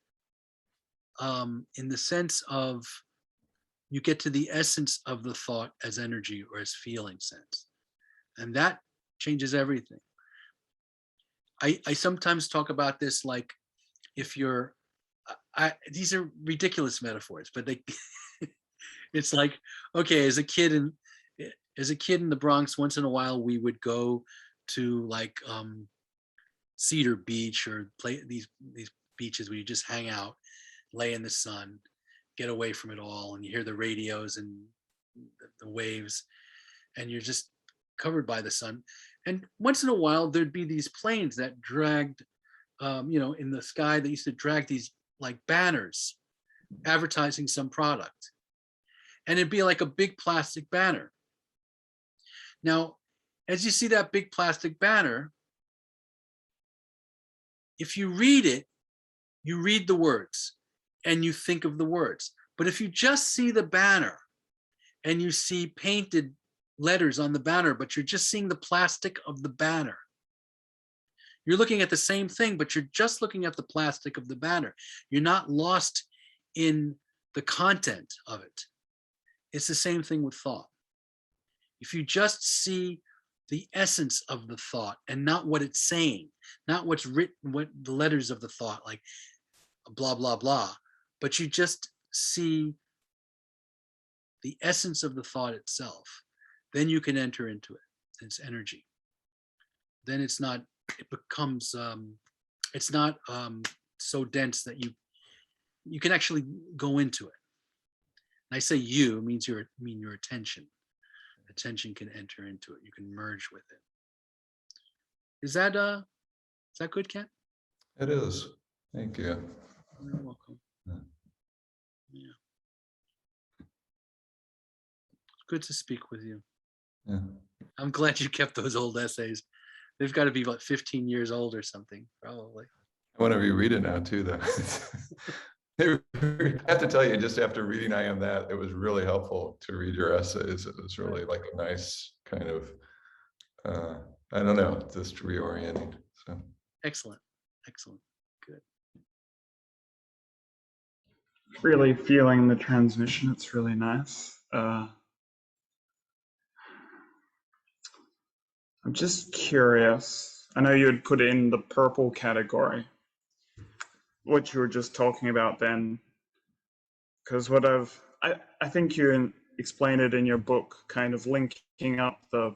in the sense of you get to the essence of the thought as energy or as feeling sense. And that changes everything. I sometimes talk about this like, if you're, these are ridiculous metaphors, but they, it's like, okay, as a kid in the Bronx, once in a while we would go to like Cedar Beach, or play these beaches where you just hang out, lay in the sun, get away from it all, and you hear the radios and the waves, and you're just covered by the sun. And once in a while there'd be these planes that dragged in the sky, that used to drag these like banners advertising some product, and it'd be like a big plastic banner. Now, as you see that big plastic banner, if you read it, you read the words and you think of the words. But if you just see the banner and you see painted letters on the banner, but you're just seeing the plastic of the banner, you're looking at the same thing, but you're just looking at the plastic of the banner. You're not lost in the content of it. It's the same thing with thought. If you just see the essence of the thought and not what it's saying, not what's written, what the letters of the thought, like blah, blah, blah, but you just see the essence of the thought itself, then you can enter into it. It's energy. Then it becomes, it's not so dense that you can actually go into it. And I say you means your attention. Attention can enter into it. You can merge with it. Is that good, Ken?
It is. Thank you.
You're welcome. Yeah. Good to speak with you.
Yeah.
I'm glad you kept those old essays. They've got to be about 15 years old or something, probably.
I want to reread it now too, though. I have to tell you, just after reading I Am That, it was really helpful to read your essays. It was really like a nice kind of, I don't know, just reorienting. So
Excellent. Excellent. Good.
Really feeling the transmission. It's really nice. I'm just curious. I know you had put it in the purple category, what you were just talking about then, because I think you explain it in your book, kind of linking up the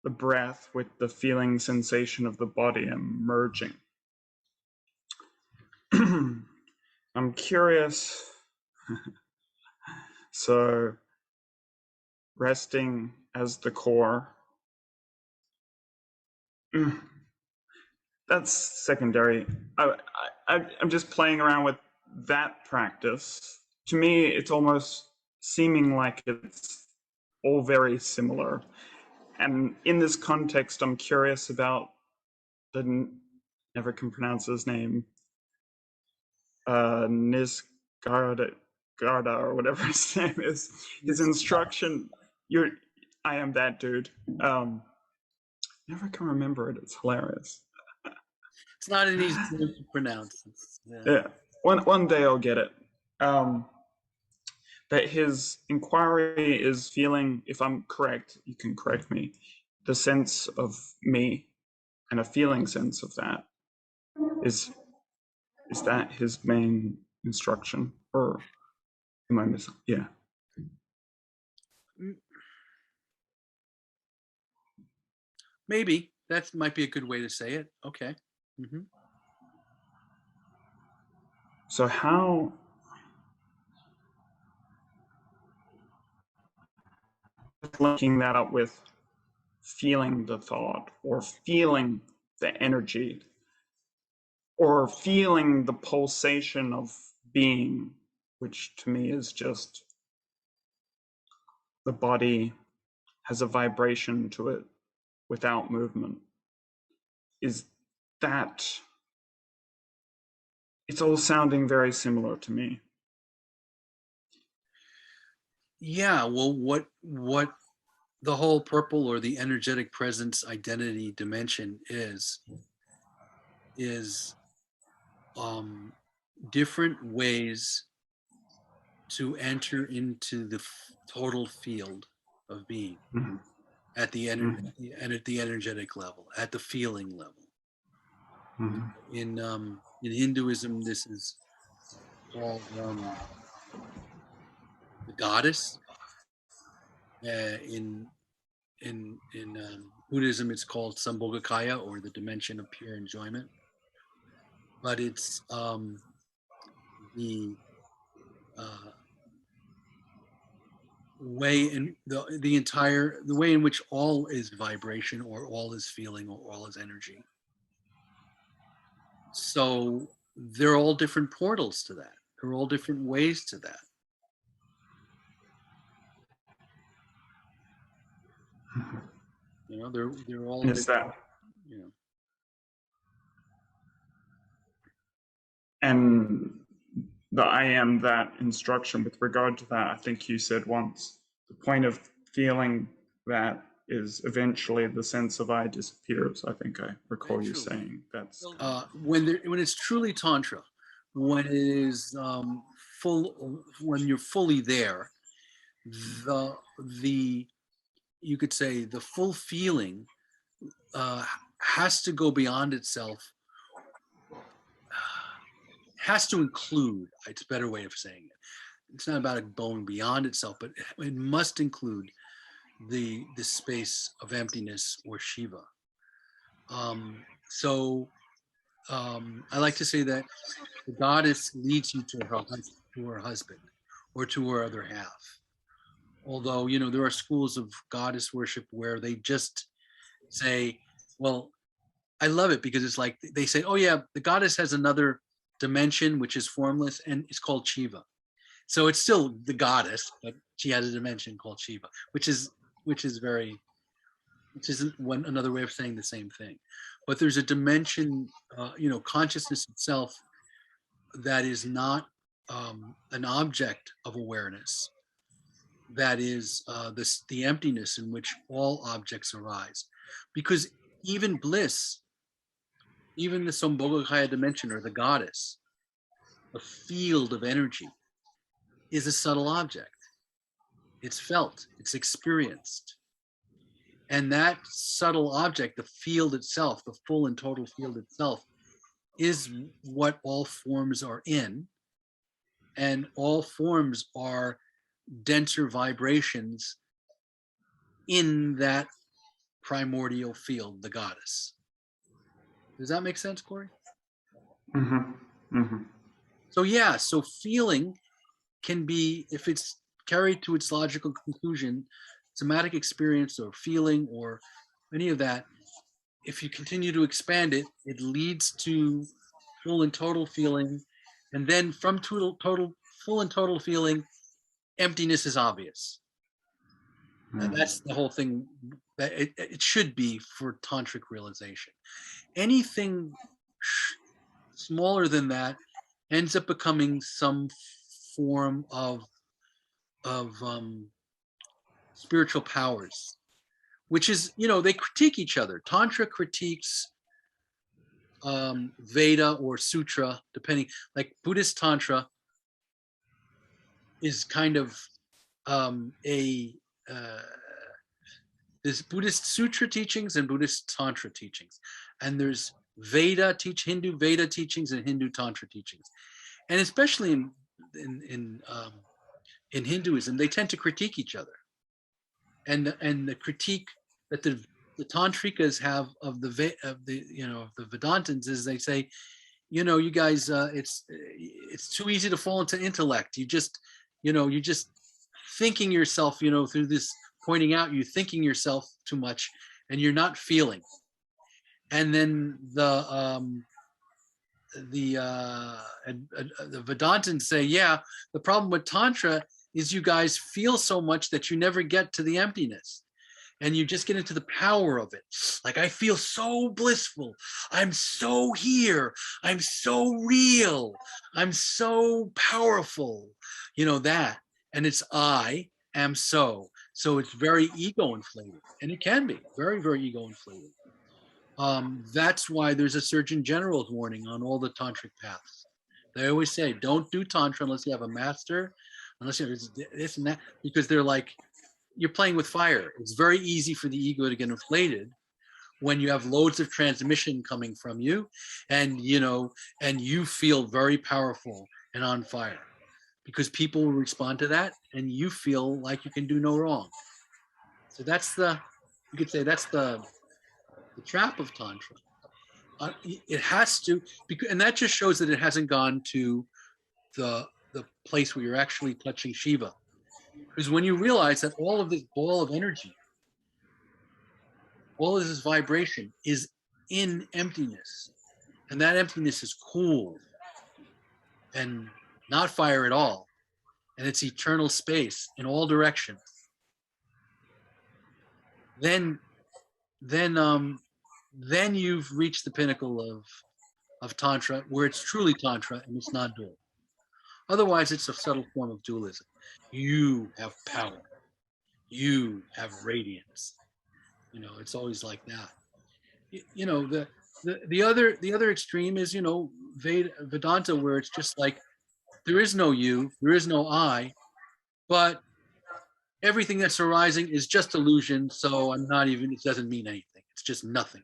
breath with the feeling sensation of the body and merging. I'm curious. So resting as the core. That's secondary. I'm just playing around with that practice. To me, it's almost seeming like it's all very similar. And in this context, I'm curious about never can pronounce his name. Nisgarda or whatever his name is, his instruction, I am that dude. Never can remember it. It's hilarious.
It's not an easy word to pronounce.
Yeah. One day I'll get it. But his inquiry is feeling, if I'm correct, you can correct me, the sense of me and a feeling sense of that. Is that his main instruction, or am I missing? Yeah.
Maybe that might be a good way to say it. Okay.
So how linking that up with feeling the thought, or feeling the energy, or feeling the pulsation of being, which to me is just the body has a vibration to it without movement. Is that, it's all sounding very similar to me.
Yeah, well, what the whole purple, or the energetic presence identity dimension is different ways to enter into the total field of being at the energetic level, at the feeling level. In Hinduism, this is called the goddess. In Buddhism, it's called Sambhogakaya, or the dimension of pure enjoyment. But it's the way in the way in which all is vibration, or all is feeling, or all is energy. So they're all different portals to that. They're all different ways to that. You know, they're all.
Is that?
You know.
And the I am that instruction with regard to that, I think you said once, the point of feeling that is eventually the sense of I disappears. I think I recall you saying that's
when it's truly tantra, when it is when you're fully there, the you could say the full feeling has to go beyond itself, has to include, it's a better way of saying it. It's not about it going beyond itself, but it must include the space of emptiness, or Shiva. I like to say that the goddess leads you to her husband, or to her other half. Although, you know, there are schools of goddess worship where they just say, well, I love it because it's like they say, oh yeah, the goddess has another dimension which is formless, and it's called Shiva. So it's still the goddess, but she has a dimension called Shiva, which isn't another way of saying the same thing. But there's a dimension, consciousness itself, that is not an object of awareness. That is the emptiness in which all objects arise. Because even bliss, even the Sambhogakaya dimension, or the goddess, the field of energy, is a subtle object. It's felt, it's experienced. And that subtle object, the field itself, the full and total field itself, is what all forms are in. And all forms are denser vibrations in that primordial field, the goddess. Does that make sense, Corey? So feeling can be, if it's carried to its logical conclusion, somatic experience or feeling or any of that, if you continue to expand it, it leads to full and total feeling. And then from full and total feeling, emptiness is obvious. And that's the whole thing that it should be for tantric realization. Anything smaller than that ends up becoming some form of spiritual powers, which is, they critique each other. Tantra critiques Veda or Sutra, depending, like Buddhist Tantra is kind of there's Buddhist Sutra teachings and Buddhist Tantra teachings. And there's Hindu Veda teachings and Hindu Tantra teachings. And especially in Hinduism, they tend to critique each other. And the critique that the Tantrikas have of the Vedantins is they say, you guys, it's too easy to fall into intellect. You just thinking yourself, through this pointing out, you thinking yourself too much, and you're not feeling. And then the Vedantins say, yeah, the problem with Tantra is you guys feel so much that you never get to the emptiness. And you just get into the power of it. Like, I feel so blissful. I'm so here. I'm so real. I'm so powerful. That. And it's I am so. So it's very ego inflated. And it can be very, very ego inflated. That's why there's a Surgeon General's warning on all the tantric paths. They always say, don't do Tantra unless you have a master, unless you have this and that, because they're like, you're playing with fire. It's very easy for the ego to get inflated when you have loads of transmission coming from you, and you feel very powerful and on fire, because people will respond to that, and you feel like you can do no wrong. So you could say that's the trap of Tantra. It has to, and that just shows that it hasn't gone to the place where you're actually touching Shiva. Because when you realize that all of this ball of energy, all of this vibration is in emptiness, and that emptiness is cool and not fire at all, and it's eternal space in all directions, then you've reached the pinnacle of Tantra, where it's truly Tantra and it's not dual. Otherwise, it's a subtle form of dualism. You have power. You have radiance. It's always like that. The other extreme is, Vedanta, where it's just like, there is no you, there is no I, but everything that's arising is just illusion. So it doesn't mean anything. It's just nothing.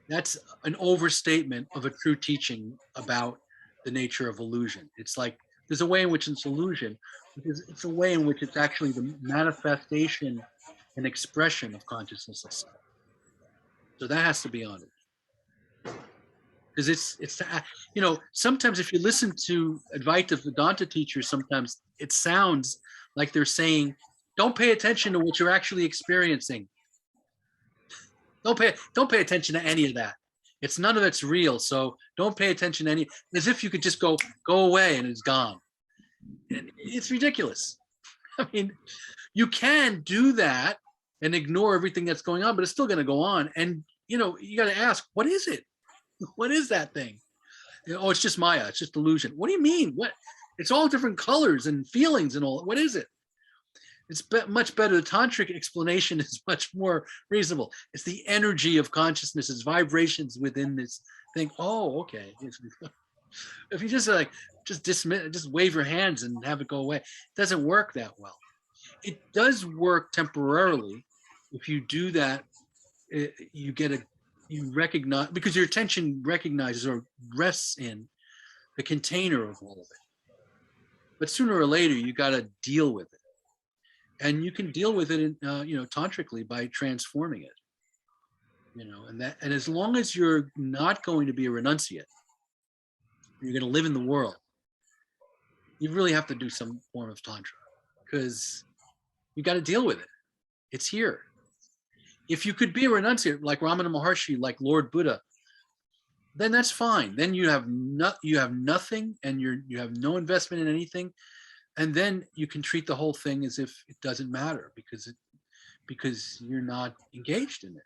That's an overstatement of a true teaching about the nature of illusion. It's like, there's a way in which it's illusion, because it's a way in which it's actually the manifestation and expression of consciousness itself. So that has to be honored. Because it's sometimes if you listen to Advaita Vedanta teachers, sometimes it sounds like they're saying, don't pay attention to what you're actually experiencing. Don't pay attention to any of that. It's none of it's real. So don't pay attention to as if you could just go away and it's gone. And it's ridiculous. I mean, you can do that and ignore everything that's going on, but it's still going to go on. And, you got to ask, what is it? What is that thing? Oh, it's just Maya. It's just illusion. What do you mean? What? It's all different colors and feelings and all. What is it? It's much better. The tantric explanation is much more reasonable. It's the energy of consciousness, it's vibrations within this thing. Oh, okay. If you just dismiss, just wave your hands and have it go away, it doesn't work that well. It does work temporarily. If you do that, you recognize, because your attention recognizes or rests in the container of all of it. But sooner or later, you got to deal with it. And you can deal with it, tantrically by transforming it. And as long as you're not going to be a renunciate, you're going to live in the world, you really have to do some form of tantra, because you got to deal with it. It's here. If you could be a renunciate like Ramana Maharshi, like Lord Buddha, then that's fine. Then you have nothing, and you have no investment in anything. And then you can treat the whole thing as if it doesn't matter, because you're not engaged in it,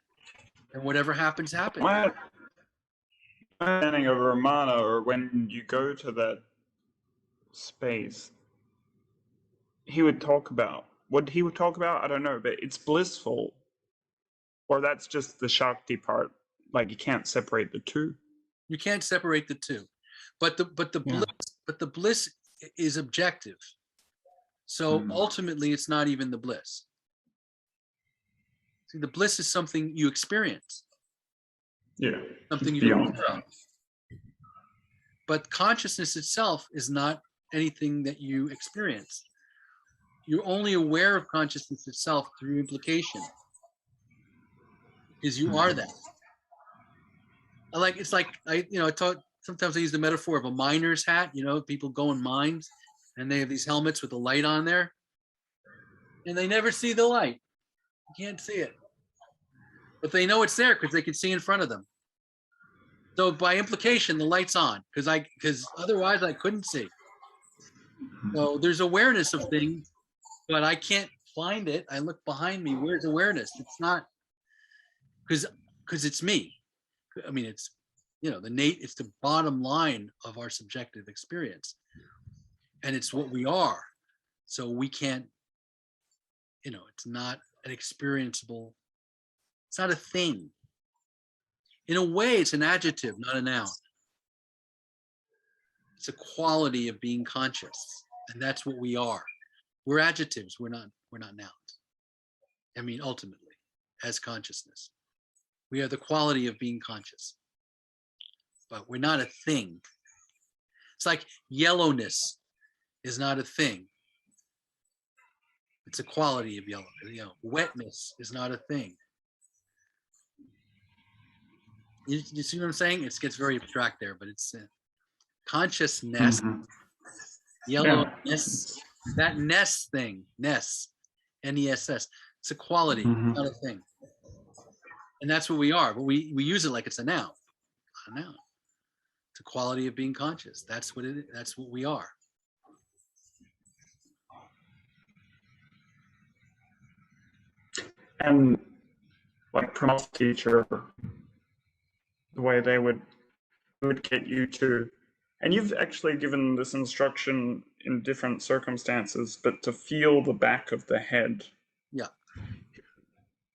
and whatever happens.
understanding of Ramana, or when you go to that space, he would talk about what he would talk about. I don't know, but it's blissful, or that's just the Shakti part. Like you can't separate the two.
You can't separate the two, but the
Yeah.
bliss is objective. So ultimately, it's not even the bliss. See, the bliss is something you experience.
Yeah.
Something you don't know. But consciousness itself is not anything that you experience. You're only aware of consciousness itself through implication, because you are that. It's like I taught. Sometimes I use the metaphor of a miner's hat. People go in mines, and they have these helmets with the light on there, and they never see the light. You can't see it, but they know it's there because they can see in front of them. So by implication, the light's on because otherwise I couldn't see. So there's awareness of things, but I can't find it. I look behind me. Where's awareness? It's not because it's me. I mean, it's it's the bottom line of our subjective experience, and it's what we are. So we can't. It's not an experienceable. It's not a thing. In a way, it's an adjective, not a noun. It's a quality of being conscious, and that's what we are. We're adjectives. We're not nouns. I mean, ultimately, as consciousness, we are the quality of being conscious, but we're not a thing. It's like yellowness is not a thing. It's a quality of yellow. Wetness is not a thing. You see what I'm saying? It gets very abstract there, but it's consciousness, yellowness, that ness thing, ness, N-E-S-S. It's a quality, not a thing. And that's what we are, but we use it like it's a noun. Not a noun. It's a quality of being conscious. That's what it is. That's what we are.
And like Prama's teacher, the way they would get you to, and you've actually given this instruction in different circumstances, but to feel the back of the head.
Yeah.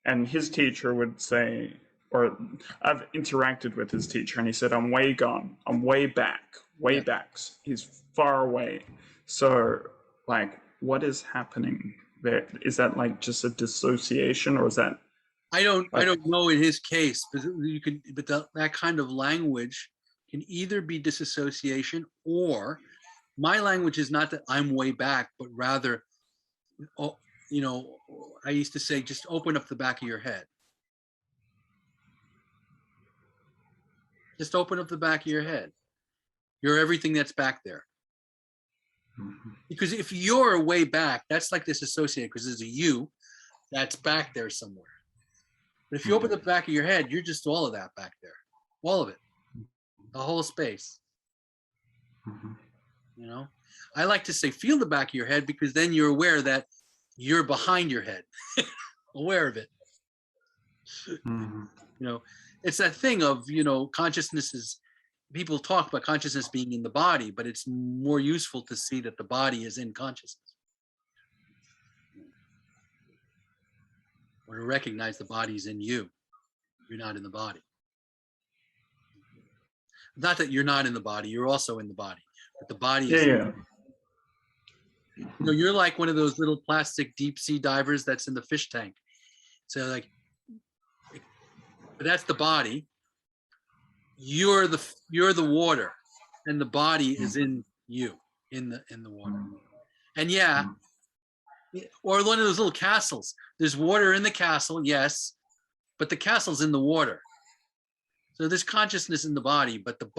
And his teacher would say, or I've interacted with his teacher, and he said, I'm way gone. I'm way back, way back. He's far away. So, like, what is happening there? Is that like just a dissociation, or is that?
I don't know in his case, but that kind of language can either be disassociation, or my language is not that I'm way back, but rather, I used to say, just open up the back of your head. Just open up the back of your head. You're everything that's back there. Because if you're way back, that's like disassociated, because there's a you that's back there somewhere. But if you open the back of your head, you're just all of that back there. All of it. The whole space. I like to say, feel the back of your head, because then you're aware that you're behind your head. Aware of it. It's that thing of, consciousness is, people talk about consciousness being in the body, but it's more useful to see that the body is in consciousness. Or to recognize the body's in you. You're not in the body. Not that you're not in the body, you're also in the body. But the body is you're like one of those little plastic deep sea divers that's in the fish tank. So but that's the body. You're the water, and the body is in you, in the water. And or one of those little castles. There's water in the castle, yes, but the castle's in the water. So there's consciousness in the body, but the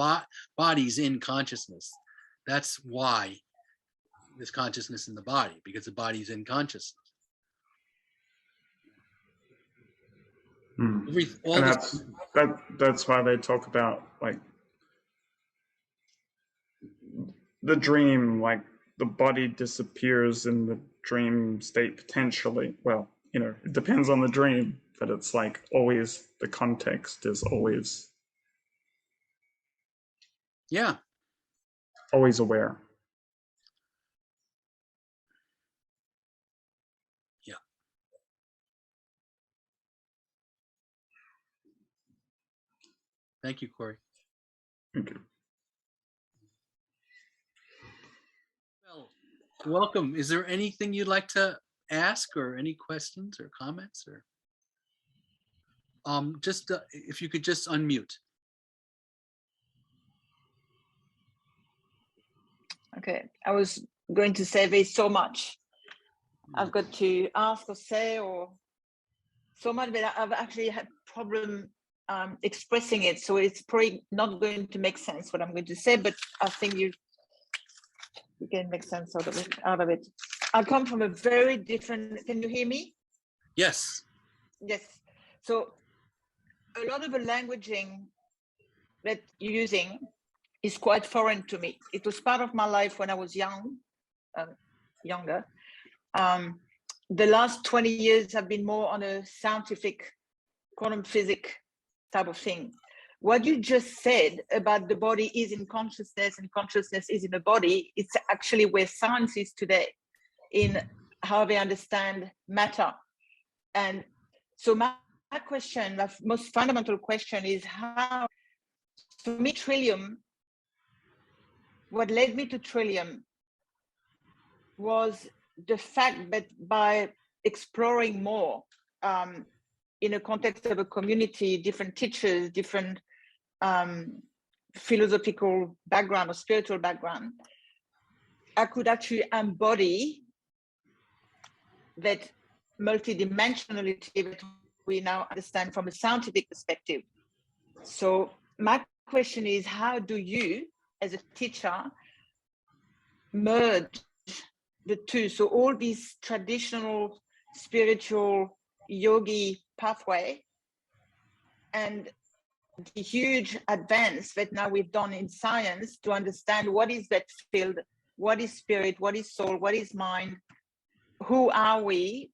body's in consciousness. That's why there's consciousness in the body, because the body's in consciousness.
That's why they talk about like the dream, like the body disappears in the dream state potentially. Well, it depends on the dream, but it's like always the context is always
Yeah.
Always aware.
Yeah. Thank you, Corey.
Thank you.
Well, welcome. Is there anything you'd like to ask, or any questions or comments, or just if you could just unmute.
Okay, I was going to say there's so much I've got to ask or say, or so much, but I've actually had problem expressing it, so it's probably not going to make sense what I'm going to say, but I think you can make sense out of it. I come from a very different, can you hear me?
Yes.
Yes. So a lot of the languaging that you're using is quite foreign to me. It was part of my life when I was younger. The last 20 years have been more on a scientific quantum physics type of thing. What you just said about the body is in consciousness and consciousness is in the body, it's actually where science is today in how they understand matter. And so my question, my most fundamental question is how, for me, Trillium, what led me to Trillium was the fact that by exploring more in a context of a community, different teachers, different philosophical background or spiritual background, I could actually embody that multidimensionality that we now understand from a scientific perspective. So my question is, how do you, as a teacher, merge the two? So all these traditional spiritual yogi pathway and the huge advance that now we've done in science to understand what is that field, what is spirit, what is soul, what is mind, who are we,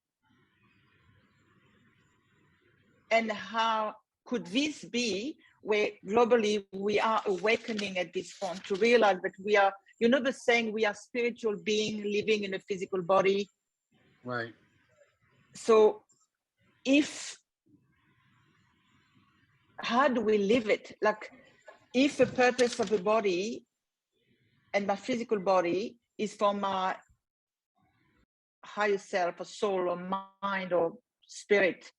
and how could this be where globally we are awakening at this point to realize that we are, you know, the saying, we are spiritual being living in a physical body.
Right.
So how do we live it? Like, if the purpose of the body and my physical body is for my higher self or soul or mind or spirit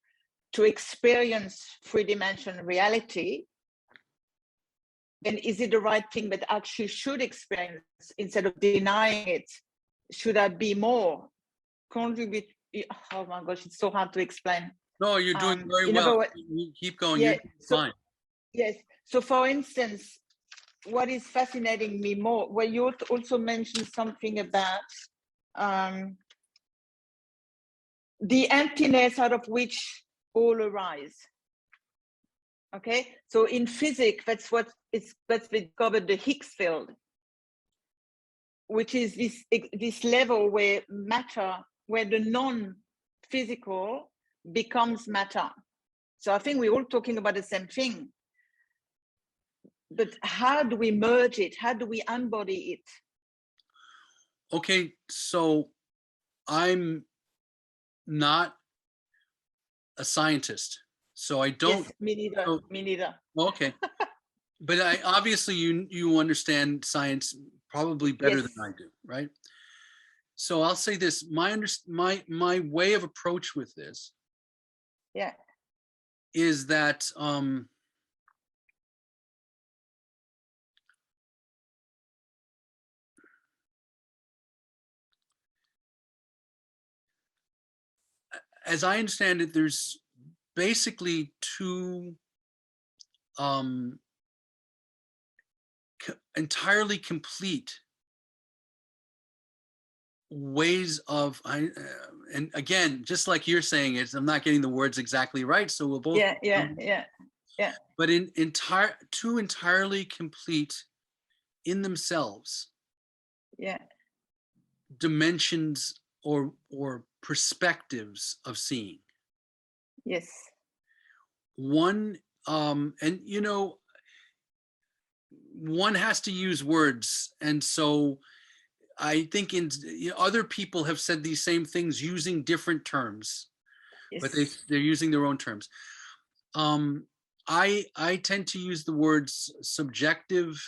to experience three-dimensional reality, then is it the right thing that actually should experience instead of denying it? Should I be more contribute? Oh my gosh, it's so hard to explain.
No, you're doing very well. You keep going.
Yeah,
You're fine.
Yes. So for instance, what is fascinating me more, well, you also mentioned something about the emptiness out of which all arise. Okay, so in physics, that's discovered the Higgs field, which is this level where matter, where the non-physical becomes matter. So I think we're all talking about the same thing. But how do we merge it? How do we embody it?
Okay, so I'm not a scientist, so I don't.
Yes, me neither.
So,
me neither.
Okay, but I obviously you understand science probably better than I do, right? So I'll say this: my way of approach with this,
yeah,
is that as I understand it, there's basically two entirely complete ways of and again, just like you're saying it, I'm not getting the words exactly right, so we'll both
yeah.
But two entirely complete in themselves dimensions or perspectives of seeing.
Yes.
One and you know, one has to use words. And so I think other people have said these same things using different terms,
Yes.
but they're using their own terms. I tend to use the words subjective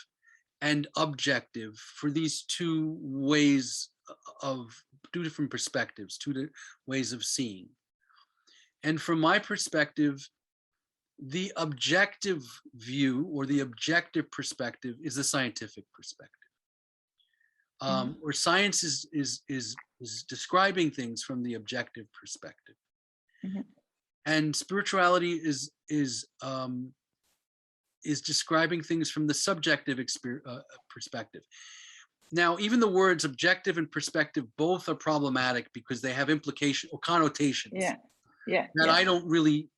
and objective for these two different perspectives, two ways of seeing. And from my perspective, the objective view or the objective perspective is the scientific perspective. Where science is describing things from the objective perspective.
Mm-hmm.
And spirituality is describing things from the subjective perspective. Now, even the words objective and perspective both are problematic because they have implication or connotations that I don't really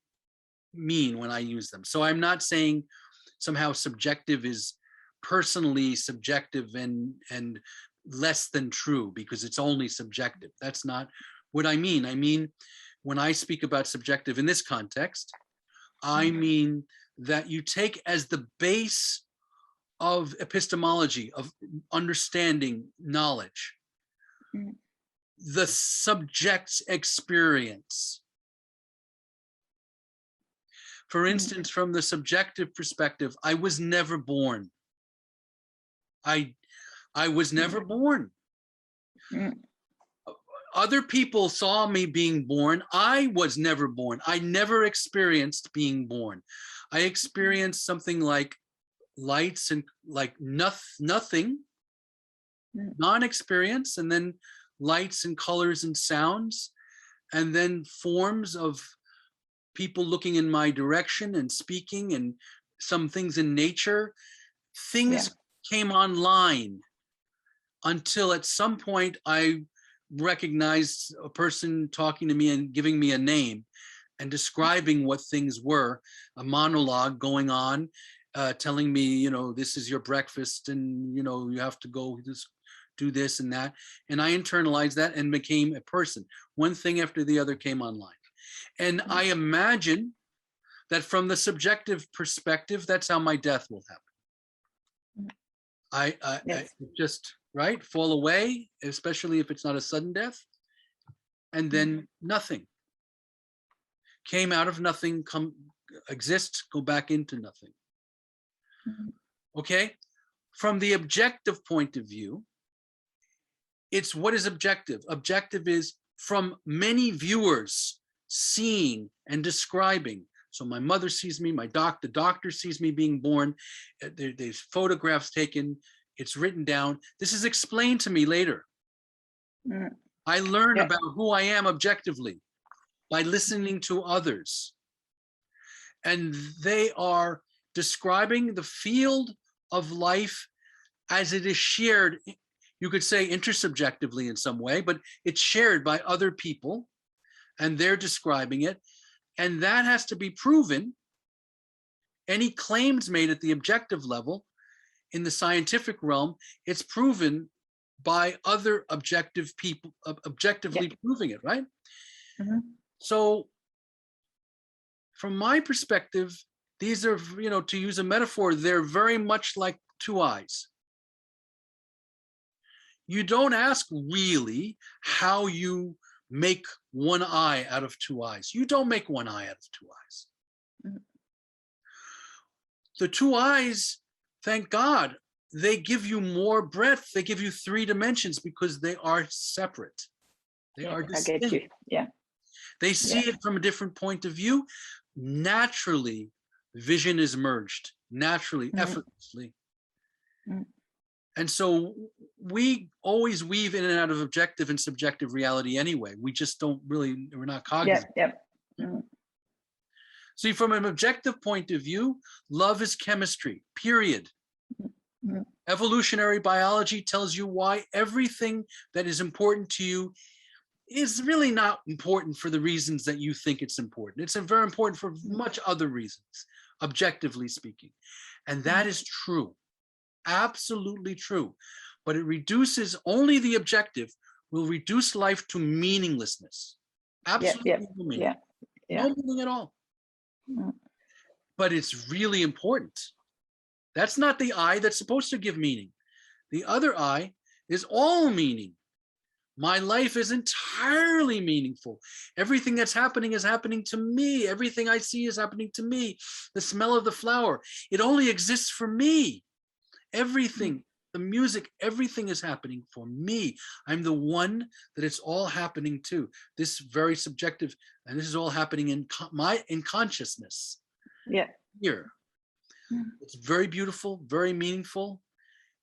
mean when I use them. So I'm not saying somehow subjective is personally subjective and less than true because it's only subjective. That's not what I mean. I mean, when I speak about subjective in this context, I mean that you take as the base of epistemology, of understanding knowledge, the subject's experience. For instance, from the subjective perspective, I was never born. I was never born. Other people saw me being born. I was never born. I never experienced being born. I experienced something like lights and like nothing, non-experience, and then lights and colors and sounds, and then forms of people looking in my direction and speaking, and some things in nature. Things came online until at some point I recognized a person talking to me and giving me a name and describing what things were, a monologue going on, telling me, you know, this is your breakfast and, you know, you have to go do this and that. And I internalized that and became a person. One thing after the other came online. And I imagine that from the subjective perspective, that's how my death will happen. I just, right, fall away, especially if it's not a sudden death. And then nothing. Came out of nothing, exist, go back into nothing. Okay? From the objective point of view, it's what is objective? Objective is from many viewers seeing and describing. So my mother sees me, the doctor sees me being born, there's photographs taken, it's written down. This is explained to me later. I learn about who I am objectively by listening to others. And they are describing the field of life as it is shared, you could say intersubjectively in some way, but it's shared by other people and they're describing it. And that has to be proven. Any claims made at the objective level in the scientific realm, it's proven by other objective people, objectively proving it, right? So from my perspective, these are, you know, to use a metaphor, they're very much like two eyes. You don't ask really how you make one eye out of two eyes. You don't make one eye out of two eyes. The two eyes, thank God, they give you more breadth. They give you 3 dimensions because they are separate. They are distinct.
I get you. Yeah.
They see it from a different point of view. Naturally, vision is merged, naturally, effortlessly. And so we always weave in and out of objective and subjective reality anyway. We just don't really, we're not cognizant. See, from an objective point of view, love is chemistry, period. Evolutionary biology tells you why everything that is important to you is really not important for the reasons that you think it's important. It's very important for much other reasons, objectively speaking. And that is true, absolutely true. But it reduces, only the objective will reduce life to meaninglessness. Absolutely no meaning. No meaning at all. But it's really important. That's not the I that's supposed to give meaning. The other I is all meaning. My life is entirely meaningful. Everything that's happening is happening to me. Everything I see is happening to me. The smell of the flower, it only exists for me. Everything, the music, everything is happening for me. I'm the one that it's all happening to. This very subjective, and this is all happening in consciousness.
Yeah.
Here. It's very beautiful, very meaningful.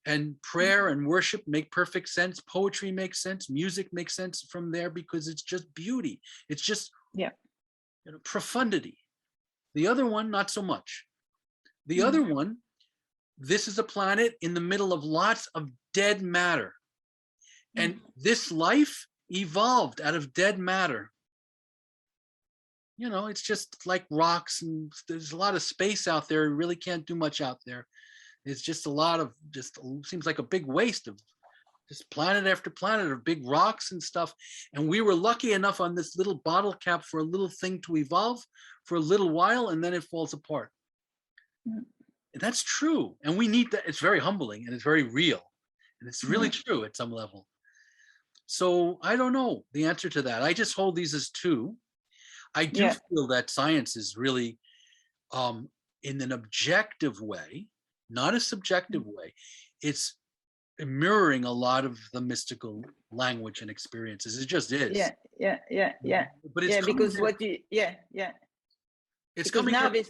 And prayer and worship make perfect sense. Poetry makes sense. Music makes sense from there because it's just beauty. It's just profundity. The other one, not so much. The other one, this is a planet in the middle of lots of dead matter. And this life evolved out of dead matter. You know, it's just like rocks, and there's a lot of space out there. You really can't do much out there. It's just a lot of, seems like a big waste of just planet after planet of big rocks and stuff. And we were lucky enough on this little bottle cap for a little thing to evolve for a little while, and then it falls apart. That's true. And we need that. It's very humbling and it's very real. And it's really true at some level. So I don't know the answer to that. I just hold these as two. I do feel that science is really in an objective way, not a subjective way. It's mirroring a lot of the mystical language and experiences. It just is.
Yeah.
But it's
because
from,
what you,
it's
because
coming
now
from,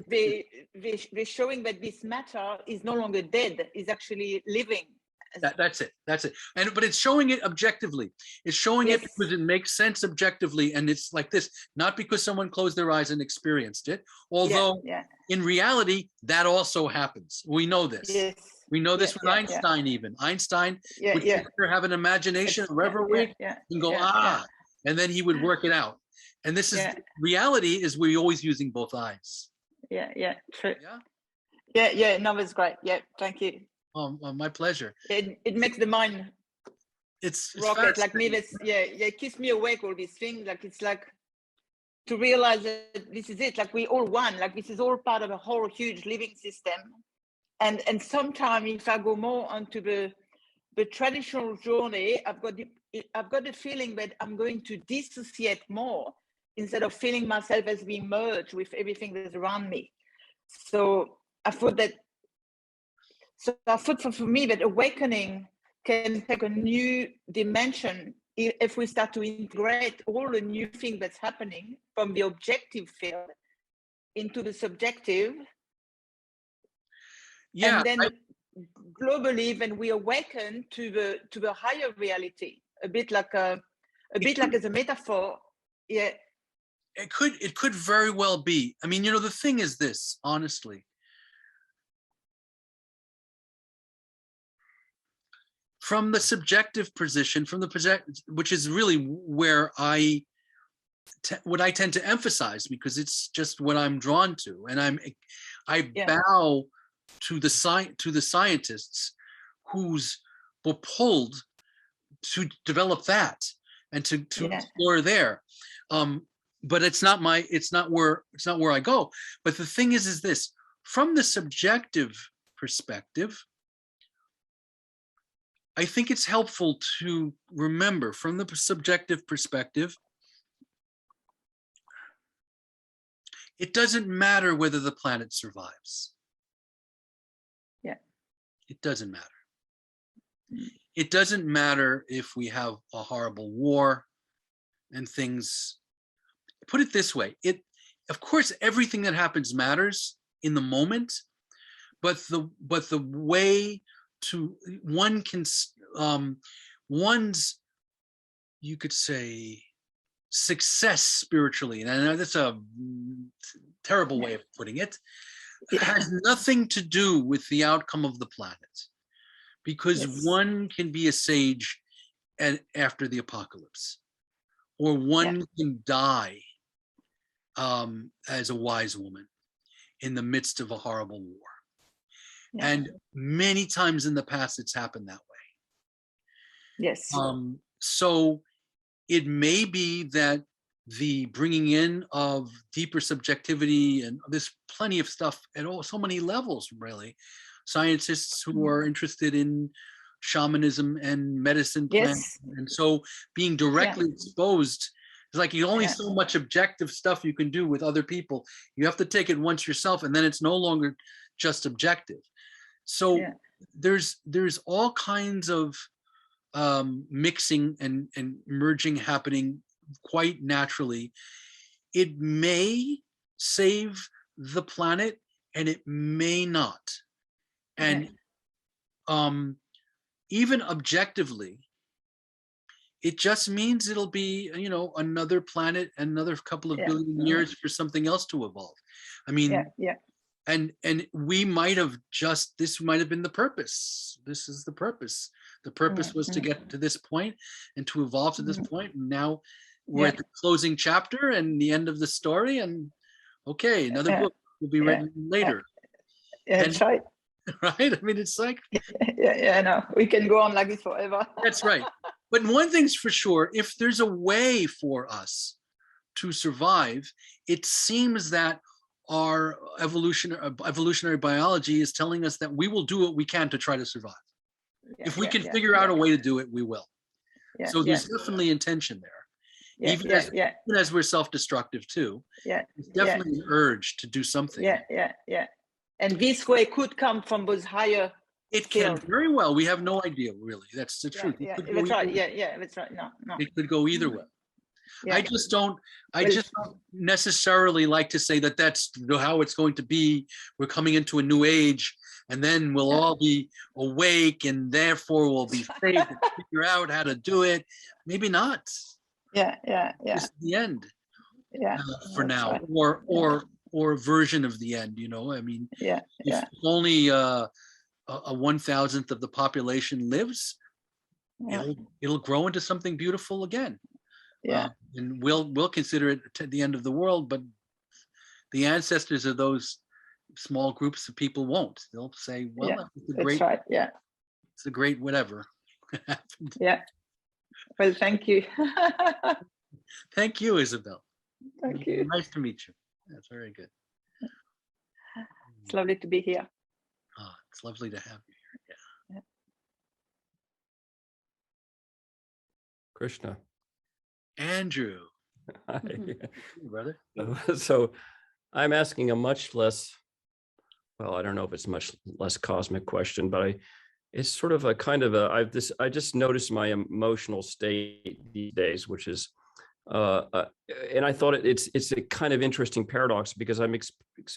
they're showing that this matter is no longer dead, is actually living.
That's it. And but it's showing it objectively. It's showing it because it makes sense objectively, and it's like this, not because someone closed their eyes and experienced it. Although in reality, that also happens. We know this. We know this with Einstein. Even Einstein would have an imagination, a reverie, and go and then he would work it out. And this is reality. Is we're always using both eyes.
True. No, that's great. Thank you.
My pleasure.
It makes the mind
it's
rocket like me. That's it keeps me awake, all these things. Like it's like to realize that this is it. Like we all one. Like this is all part of a whole huge living system. And sometimes if I go more onto the traditional journey, I've got the feeling that I'm going to dissociate more instead of feeling myself as being merged with everything that's around me. So I thought that. So I thought for me that awakening can take a new dimension if we start to integrate all the new things that's happening from the objective field into the subjective. And then globally, when we awaken to the higher reality, a bit like as a metaphor. It
could very well be. I mean, the thing is this, honestly. From the subjective position, which is really where what I tend to emphasize, because it's just what I'm drawn to, and I bow to the scientists who's were pulled to develop that and to explore there. But it's not where I go. But the thing is this: from the subjective perspective, I think it's helpful to remember from the subjective perspective, it doesn't matter whether the planet survives. It doesn't matter. It doesn't matter if we have a horrible war and things. Put it this way, of course, everything that happens matters in the moment, but the way to one's, you could say, success spiritually, and I know that's a terrible way of putting it, has nothing to do with the outcome of the planet, because one can be a sage after the apocalypse, or one can die as a wise woman in the midst of a horrible war. And many times in the past, it's happened that way. So it may be that the bringing in of deeper subjectivity, and there's plenty of stuff at so many levels, really, scientists who are interested in shamanism and medicine plants.
Yes.
And so being directly exposed, it's like you only so much objective stuff you can do with other people. You have to take it once yourself, and then it's no longer just objective. So there's all kinds of mixing and merging happening quite naturally. It may save the planet and it may not. And even objectively, it just means it'll be, you know, another planet, another couple of billion years for something else to evolve. I mean, and we might have just, this might have been the purpose. This is the purpose. The purpose was to get to this point and to evolve to this point. And now we're at the closing chapter and the end of the story. And okay, another book will be written later.
That's right.
Right? I mean, it's like,
I know. We can go on like this forever.
That's right. But one thing's for sure, if there's a way for us to survive, it seems that our evolutionary biology is telling us that we will do what we can to try to survive. If we can figure out a way to do it, we will. So there's definitely intention there. Even as we're self-destructive too. It's definitely an urge to do something.
And this way could come from those higher.
It can very well. We have no idea, really. That's the truth.
That's right. That's right. No.
It could go either way. I just don't necessarily like to say that that's how it's going to be. We're coming into a new age, and then we'll all be awake, and therefore we'll be safe and figure out how to do it. Maybe not. This is the end. For now,
right.
or a version of the end. You know, I mean, if only a 1,000th of the population lives, it'll grow into something beautiful again. And we'll consider it the end of the world, but the ancestors of those small groups of people won't. They'll say, well, it's a great, it's a great whatever.
Well, thank you.
Thank you, Isabel.
Thank you.
Nice to meet you. That's very good.
It's lovely to be here.
Oh, it's lovely to have you here.
Krishna.
Andrew.
Hi.
Brother.
So I'm asking a much less, well, I don't know if it's much less cosmic question, but it's sort of a kind of a, I just noticed my emotional state these days, which is, and I thought it's a kind of interesting paradox because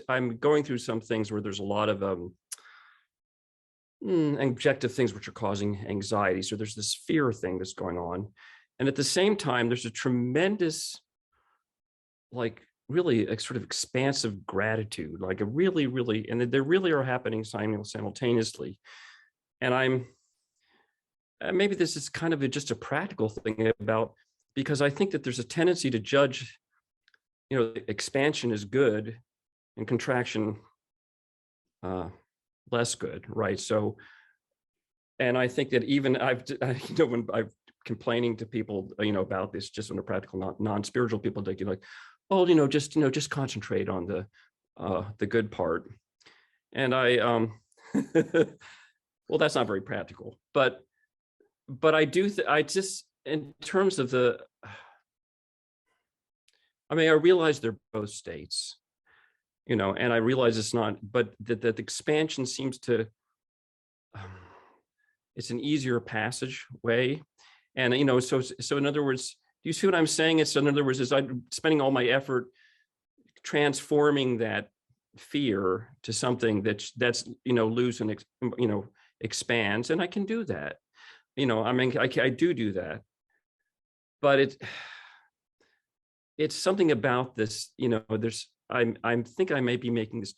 I'm going through some things where there's a lot of objective things which are causing anxiety. So there's this fear thing that's going on. And at the same time, there's a tremendous, like really a sort of expansive gratitude, like a really, really, and they really are happening simultaneously. And maybe this is kind of just a practical thing about, because I think that there's a tendency to judge, you know, expansion is good and contraction less good, right? So, and I think that even you know, when I've complaining to people, you know, about this, just on a practical, non-spiritual people, they like, oh, just concentrate on the good part. And well, that's not very practical, but I do, I just, in terms of I realize they're both states, you know, and I realize it's not, but that the expansion seems to, it's an easier passage way. And, you know, so in other words, do you see what I'm saying? It's, in other words, is I'm spending all my effort transforming that fear to something that's, you know, loose and, you know, expands. And I can do that. You know, I mean, I do that. But it's something about this, you know, I think I may be making this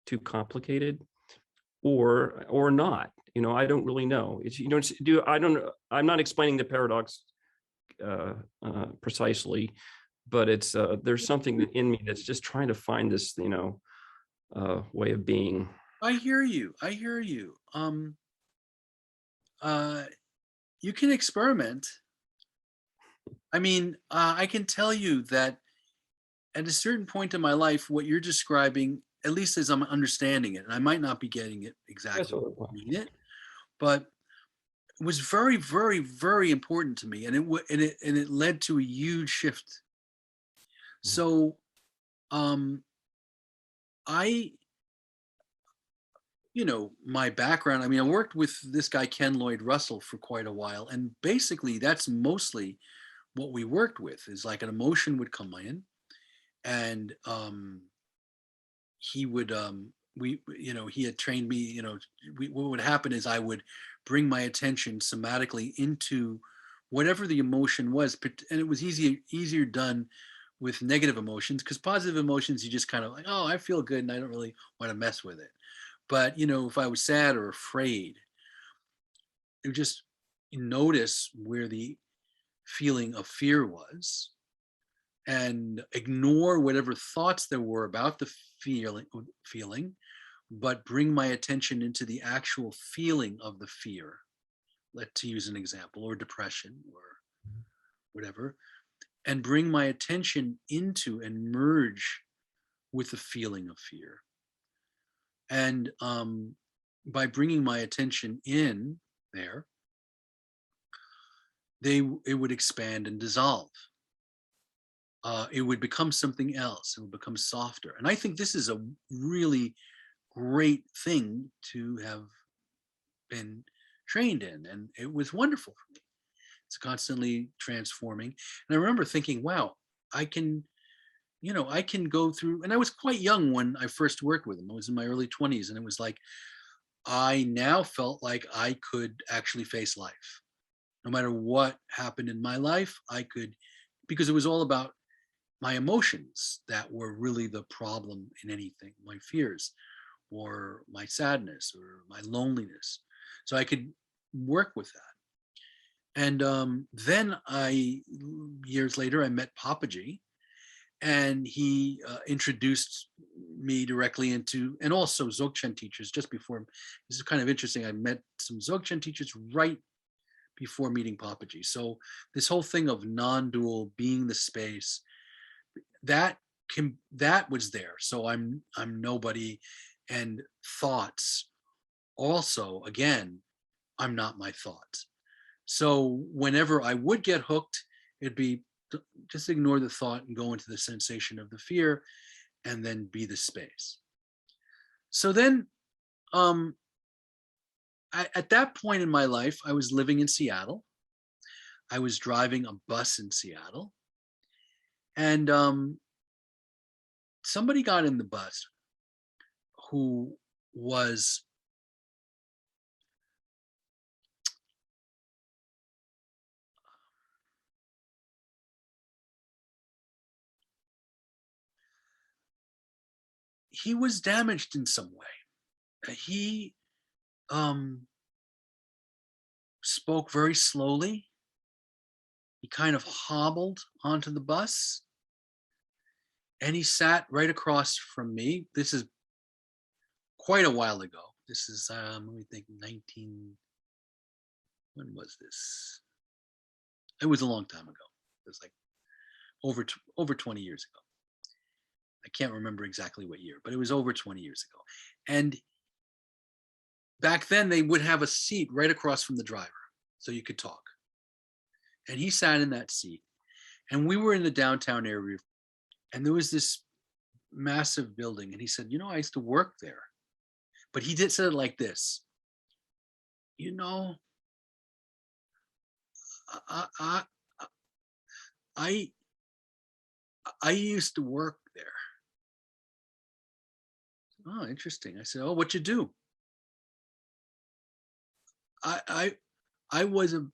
too complicated or not. You know, I don't really know. It's, you know, I'm not explaining the paradox precisely, but it's there's something in me that's just trying to find this, you know, way of being.
I hear you. You can experiment. I mean, I can tell you that at a certain point in my life, what you're describing at least as I'm understanding it, and I might not be getting it
That's
exactly
what it was.
mean it, but it was very, very, very important to me, and it led to a huge shift. So, I, my background. I mean, I worked with this guy Ken Lloyd Russell for quite a while, and basically that's mostly what we worked with. Is like an emotion would come in, and he would he had trained me. What would happen is I would bring my attention somatically into whatever the emotion was, and it was easier done with negative emotions, because positive emotions you just kind of like, oh, I feel good and I don't really want to mess with it. But if I was sad or afraid, it would just notice where the feeling of fear was and ignore whatever thoughts there were about the feeling, but bring my attention into the actual feeling of the fear, to use an example, or depression or whatever, and bring my attention into and merge with the feeling of fear. And by bringing my attention in there, it would expand and dissolve. It would become something else. It would become softer. And I think this is a really great thing to have been trained in. And it was wonderful for me. It's constantly transforming. And I remember thinking, wow, I can go through, and I was quite young when I first worked with him. I was in my early 20s, and it was like, I now felt like I could actually face life. No matter what happened in my life, I could, because it was all about my emotions that were really the problem in anything, my fears or my sadness or my loneliness. So I could work with that. And then years later, I met Papaji, and he introduced me directly into, and also Dzogchen teachers just before. This is kind of interesting. I met some Dzogchen teachers right before meeting Papaji. So this whole thing of non-dual, being the space, that was there. So I'm nobody, and thoughts also, again, I'm not my thoughts. So whenever I would get hooked, it'd be just ignore the thought and go into the sensation of the fear, and then be the space. So then, at that point in my life, I was living in Seattle. I was driving a bus in Seattle, and somebody got in the bus who was he was damaged in some way. He spoke very slowly. He kind of hobbled onto the bus, and he sat right across from me. This is quite a while ago. This is, let me think, when was this? It was a long time ago. It was like over 20 years ago. I can't remember exactly what year, but it was over 20 years ago. And back then they would have a seat right across from the driver so you could talk. And he sat in that seat, and we were in the downtown area, and there was this massive building, and he said, I used to work there. But he said it like this, I used to work there. Oh, interesting. I said, oh, what'd you do? I was a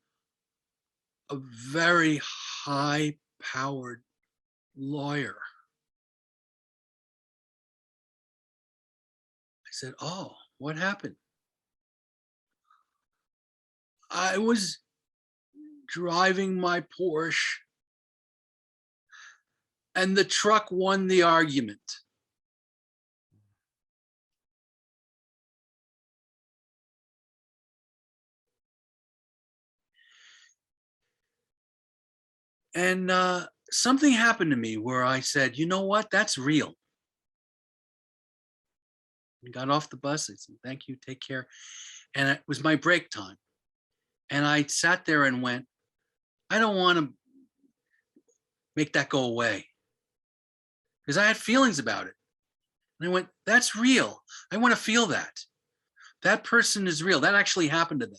very high-powered lawyer. I said, oh, what happened? I was driving my Porsche, and the truck won the argument. And something happened to me where I said, you know what? That's real. I got off the bus. I said, thank you, take care. And it was my break time. And I sat there and went, I don't want to make that go away. Because I had feelings about it. And I went, that's real. I want to feel that. That person is real. That actually happened to them.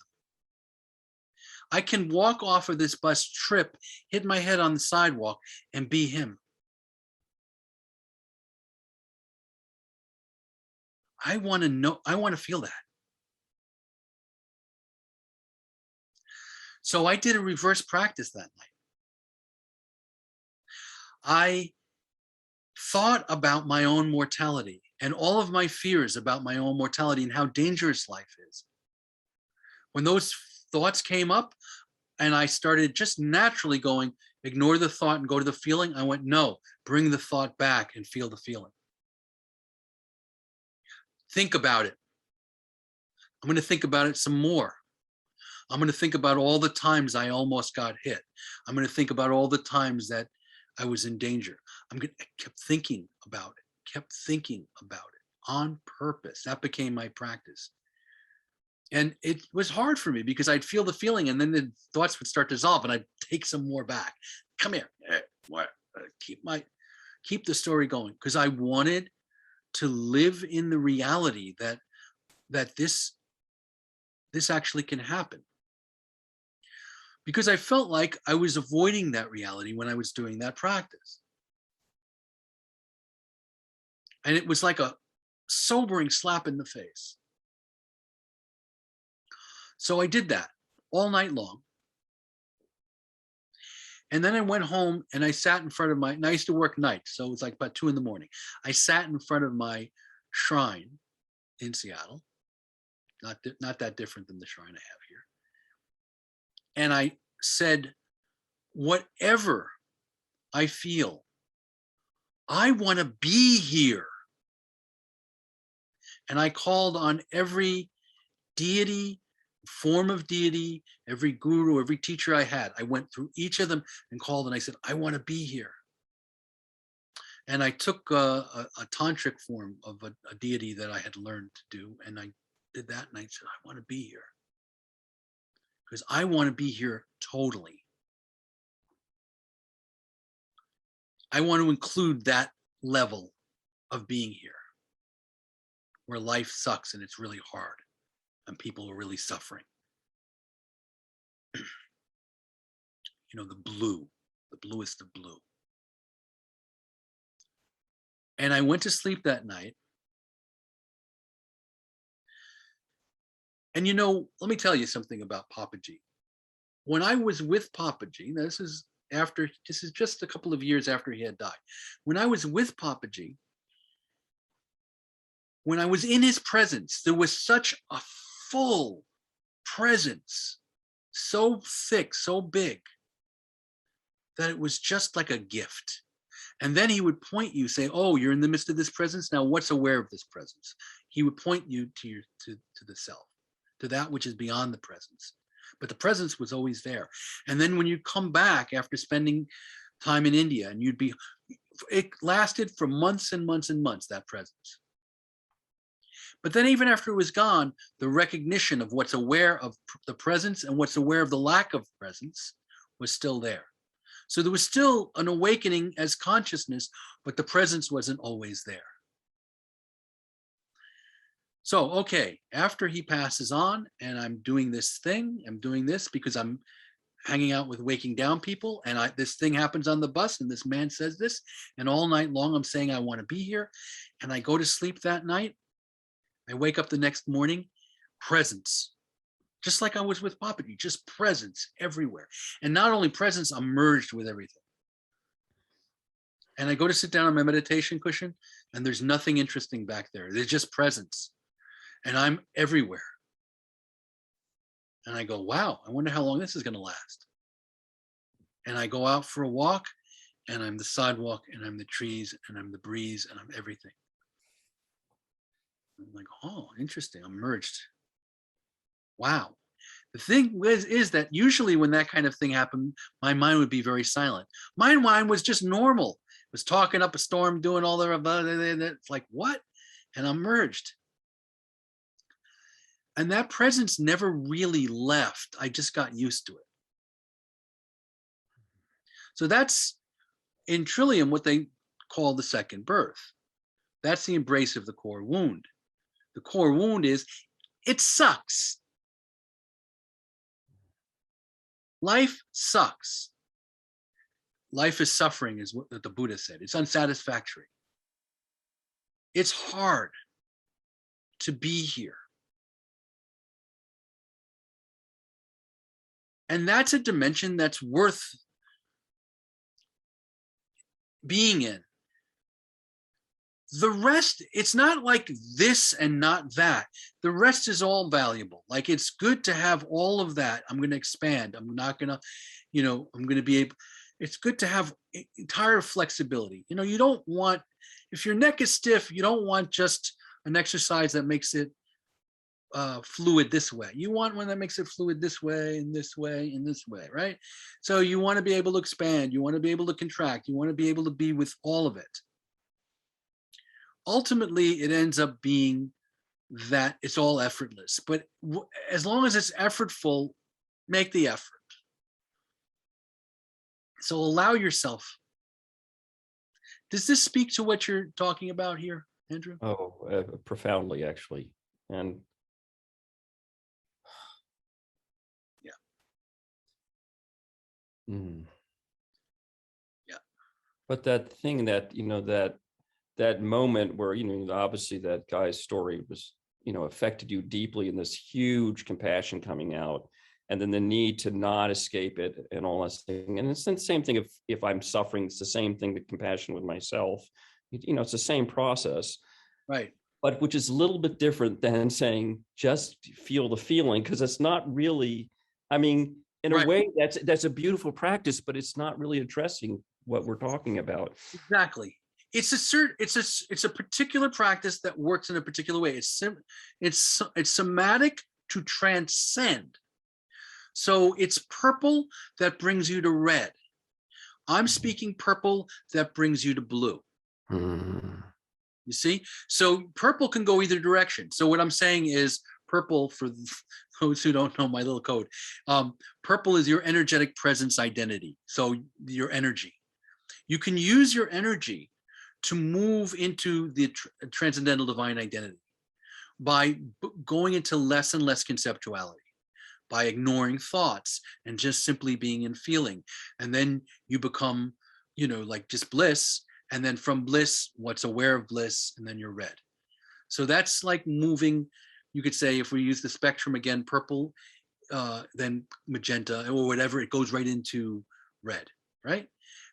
I can walk off of this bus trip, hit my head on the sidewalk, and be him. I want to know, I want to feel that. So I did a reverse practice that night. I thought about my own mortality and all of my fears about my own mortality and how dangerous life is. When those thoughts came up and I started just naturally going, ignore the thought and go to the feeling, I went, no, bring the thought back and feel the feeling. Think about it. I'm going to think about it some more. I'm going to think about all the times I almost got hit. I'm going to think about all the times that I was in danger. I kept thinking about it on purpose. That became my practice. And it was hard for me because I'd feel the feeling and then the thoughts would start to dissolve and I'd take some more back. Come here, keep the story going, because I wanted to live in the reality that this actually can happen. Because I felt like I was avoiding that reality when I was doing that practice. And it was like a sobering slap in the face. So I did that all night long. And then I went home and I sat in front of and I used to work nights, so it was like about 2 a.m. I sat in front of my shrine in Seattle, not that different than the shrine I have here. And I said, whatever I feel, I want to be here. And I called on every deity, form of deity, every guru, every teacher I had. I went through each of them and called and I said, I want to be here. And I took a tantric form of a deity that I had learned to do. And I did that and I said, I want to be here. Because I want to be here totally. I want to include that level of being here where life sucks and it's really hard and people are really suffering. You know, the bluest of blue. And I went to sleep that night. And you know, let me tell you something about Papaji. When I was with Papaji, this is just a couple of years after he had died. When I was with Papaji, when I was in his presence, there was such a full presence, so thick, so big, that it was just like a gift. And then he would point you, say, oh, you're in the midst of this presence. Now what's aware of this presence? He would point you to the self, to that which is beyond the presence. But the presence was always there. And then when you come back after spending time in India, and it lasted for months and months and months, that presence. But then even after it was gone, the recognition of what's aware of the presence and what's aware of the lack of presence was still there. So there was still an awakening as consciousness, but the presence wasn't always there. So, okay, after he passes on and I'm doing this thing, I'm doing this because I'm hanging out with waking down people, and this thing happens on the bus and this man says this, and all night long I'm saying I want to be here, and I go to sleep that night. I wake up the next morning, presence. Just like I was with Papaji, just presence everywhere. And not only presence, I'm merged with everything. And I go to sit down on my meditation cushion and there's nothing interesting back there. There's just presence. And I'm everywhere. And I go, wow, I wonder how long this is going to last. And I go out for a walk and I'm the sidewalk and I'm the trees and I'm the breeze and I'm everything. I'm like, oh, interesting. I'm merged. Wow. The thing is that usually when that kind of thing happened, my mind would be very silent. My mind was just normal. It was talking up a storm, doing all the, it's like, what? And I'm merged. And that presence never really left. I just got used to it. So that's in Trillium what they call the second birth. That's the embrace of the core wound. The core wound is, it sucks. Life sucks. Life is suffering, is what the Buddha said. It's unsatisfactory. It's hard to be here. And that's a dimension that's worth being in. The rest, it's not like this and not that. The rest is all valuable. Like, it's good to have all of that. I'm going to expand. I'm not going to, I'm going to be able, it's good to have entire flexibility. You don't want, if your neck is stiff, you don't want just an exercise that makes it fluid this way. You want one that makes it fluid this way and this way and this way, right? So you want to be able to expand. You want to be able to contract. You want to be able to be with all of it. Ultimately, it ends up being that it's all effortless. But as long as it's effortful, make the effort. So allow yourself. Does this speak to what you're talking about here, Andrew?
Oh, profoundly, actually. And
yeah.
Yeah. But that thing that, that moment where, obviously that guy's story was, affected you deeply, in this huge compassion coming out, and then the need to not escape it and all that thing. And it's the same thing if I'm suffering, it's the same thing, the compassion with myself. It's the same process.
Right.
But which is a little bit different than saying, just feel the feeling, because it's not really, in a way, that's a beautiful practice, but it's not really addressing what we're talking about.
Exactly. It's a particular practice that works in a particular way. It's somatic to transcend. So it's purple that brings you to red. I'm speaking purple that brings you to blue. You see? So purple can go either direction. So what I'm saying is, purple, for those who don't know my little code, purple is your energetic presence identity. So your energy. You can use your energy to move into the transcendental divine identity by going into less and less conceptuality, by ignoring thoughts and just simply being in feeling. And then you become, like just bliss. And then from bliss, what's aware of bliss, and then you're red. So that's like moving, you could say, if we use the spectrum again, purple, then magenta, or whatever, it goes right into red, right?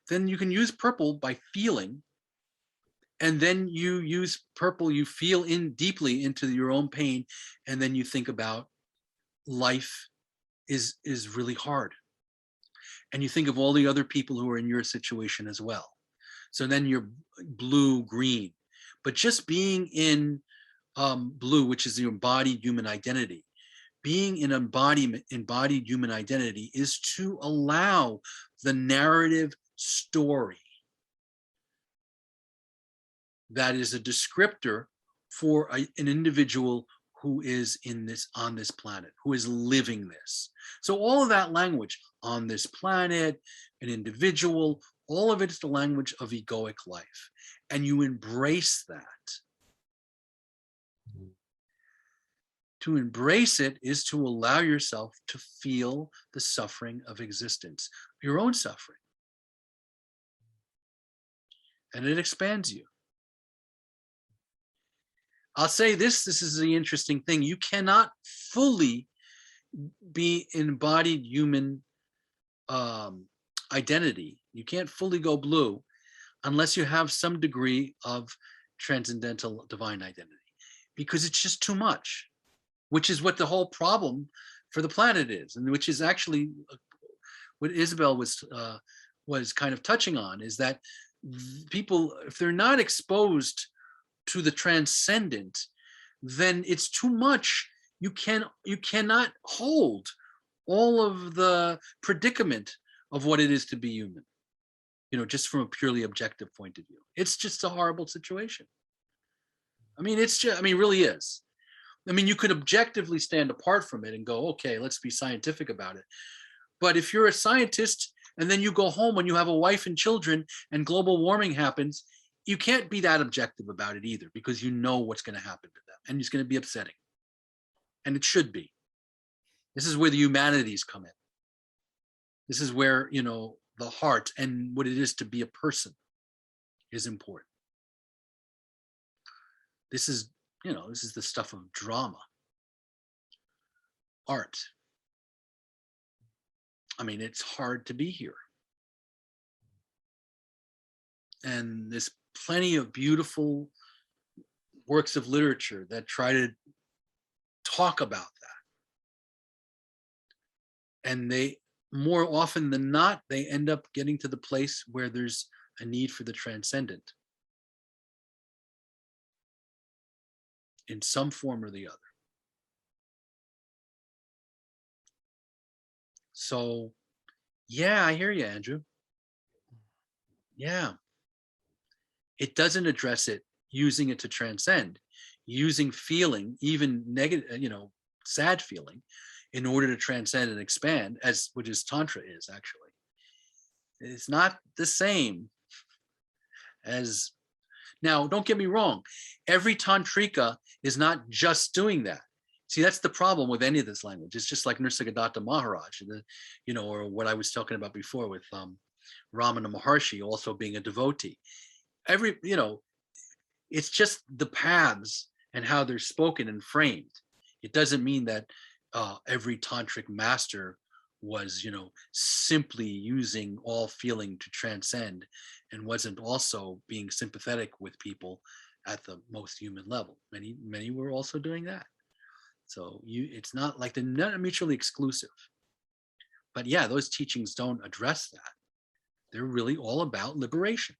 Then you can use purple by feeling. And then you use purple, you feel in deeply into your own pain. And then you think about life is really hard. And you think of all the other people who are in your situation as well. So then you're blue, green. But just being in blue, which is the embodied human identity, being in embodied human identity is to allow the narrative story that is a descriptor for an individual who is on this planet, who is living this. So all of that language, on this planet, an individual, all of it is the language of egoic life. And you embrace that. To embrace it is to allow yourself to feel the suffering of existence, your own suffering. And it expands you. I'll say this is the interesting thing. You cannot fully be embodied human identity. You can't fully go blue unless you have some degree of transcendental divine identity, because it's just too much, which is what the whole problem for the planet is, and which is actually what Isabel was kind of touching on, is that people, if they're not exposed to the transcendent, then it's too much. You cannot hold all of the predicament of what it is to be human, just from a purely objective point of view. It's just a horrible situation. It really is. I mean, you could objectively stand apart from it and go, okay, let's be scientific about it. But if you're a scientist and then you go home and you have a wife and children and global warming happens, you can't be that objective about it either, because you know what's going to happen to them and it's going to be upsetting. And it should be. This is where the humanities come in. This is where, you know, the heart and what it is to be a person is important. This is, you know, this is the stuff of drama, art. I mean, it's hard to be here. And there's plenty of beautiful works of literature that try to talk about that. And they, more often than not, they end up getting to the place where there's a need for the transcendent in some form or the other. So, yeah, I hear you, Andrew. Yeah. It doesn't address it using it to transcend, using feeling, even negative, you know, sad feeling, in order to transcend and expand, as which is Tantra is actually. It's not the same as, now, don't get me wrong, every Tantrika is not just doing that. See, that's the problem with any of this language. It's just like Nisargadatta Maharaj, you know, or what I was talking about before with Ramana Maharshi also being a devotee. Every, you know, it's just the paths and how they're spoken and framed. It doesn't mean that every tantric master was, you know, simply using all feeling to transcend and wasn't also being sympathetic with people at the most human level. Many were also doing that. So it's not like they're not mutually exclusive. But yeah, those teachings don't address that. They're really all about liberation.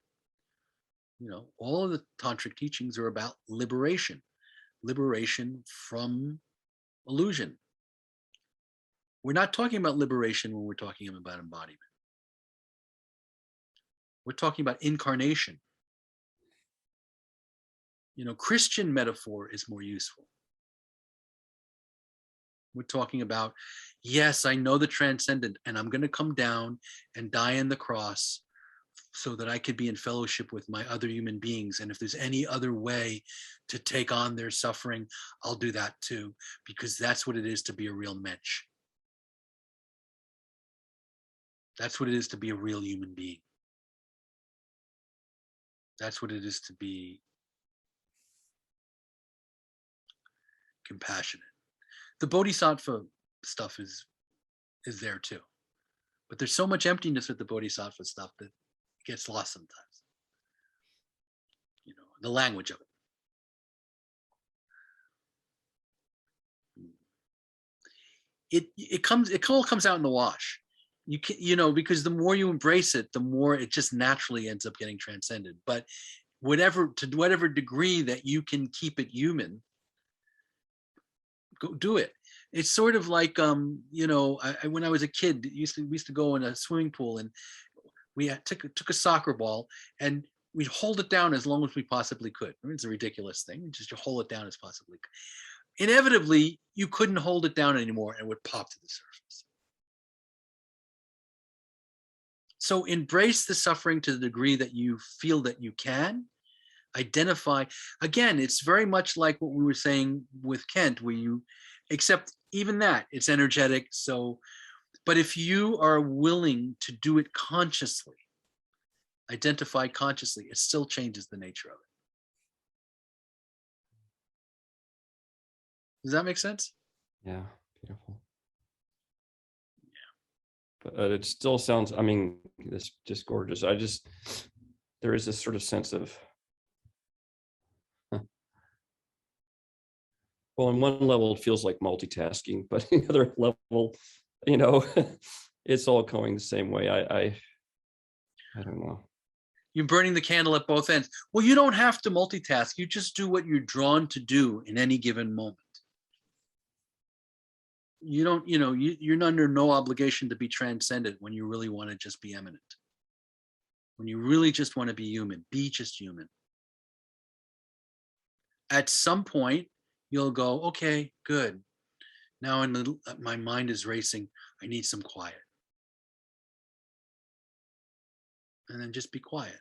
You know, all of the tantric teachings are about liberation, liberation from illusion. We're not talking about liberation when we're talking about embodiment. We're talking about incarnation. You know, Christian metaphor is more useful. We're talking about, yes, I know the transcendent, and I'm going to come down and die on the cross so that I could be in fellowship with my other human beings. And if there's any other way to take on their suffering, I'll do that too, because that's what it is to be a real mensch. That's what it is to be a real human being. That's what it is to be compassionate. The bodhisattva stuff is there too. But there's so much emptiness with the bodhisattva stuff that it gets lost sometimes. You know, the language of it. It all comes out in the wash. You can, you know, because the more you embrace it, the more it just naturally ends up getting transcended. But to whatever degree that you can keep it human, go do it. It's sort of like, you know, when I was a kid, we used to go in a swimming pool, and we took a soccer ball and we'd hold it down as long as we possibly could. I mean, it's a ridiculous thing. Just to hold it down as possibly could. Inevitably, you couldn't hold it down anymore and it would pop to the surface. So embrace the suffering to the degree that you feel that you can. Identify, again, it's very much like what we were saying with Kent, where you, except even that, it's energetic. So, but if you are willing to do it consciously, identify consciously, it still changes the nature of it. Does that make sense?
Yeah, beautiful. Yeah. But it still sounds, I mean, it's just gorgeous. There is this sort of sense of, well, on one level, it feels like multitasking, but on the other level, you know, it's all going the same way. I don't know.
You're burning the candle at both ends. Well, you don't have to multitask. You just do what you're drawn to do in any given moment. You don't, you know, you're under no obligation to be transcendent when you really want to just be eminent. When you really just want to be human, be just human. At some point, you'll go, okay, good. Now my mind is racing. I need some quiet. And then just be quiet.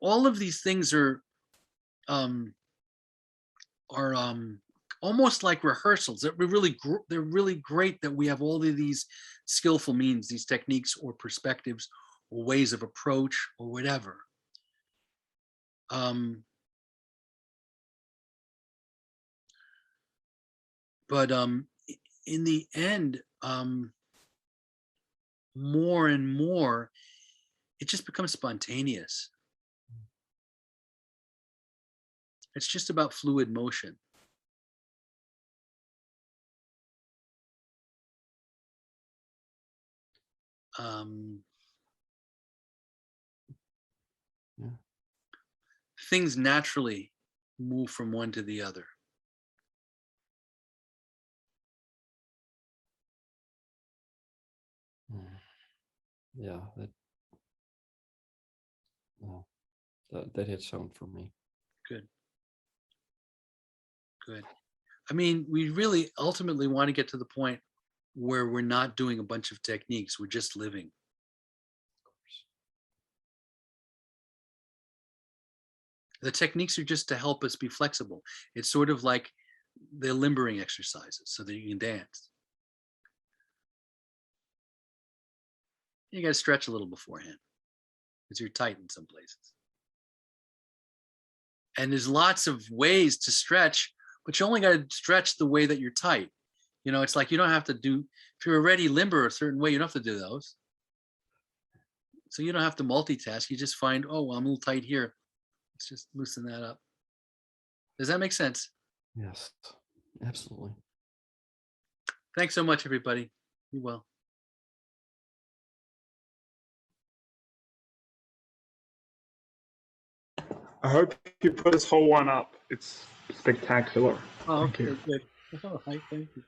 All of these things are almost like rehearsals. They're really great that we have all of these skillful means, these techniques or perspectives or ways of approach or whatever. But in the end, more and more, it just becomes spontaneous. It's just about fluid motion.
Yeah.
Things naturally move from one to the other.
Yeah, that hits home for me.
Good. Good. I mean, we really ultimately want to get to the point where we're not doing a bunch of techniques, we're just living. The techniques are just to help us be flexible. It's sort of like the limbering exercises so that you can dance. You got to stretch a little beforehand because you're tight in some places. And there's lots of ways to stretch, but you only got to stretch the way that you're tight. You know, it's like you don't have to do, if you're already limber a certain way, you don't have to do those. So you don't have to multitask. You just find, oh, well, I'm a little tight here. Let's just loosen that up. Does that make sense?
Yes, absolutely.
Thanks so much, everybody. Be well.
I hope you put this whole one up. It's spectacular.
Oh,
Thank you.
okay, good. All right, thank you.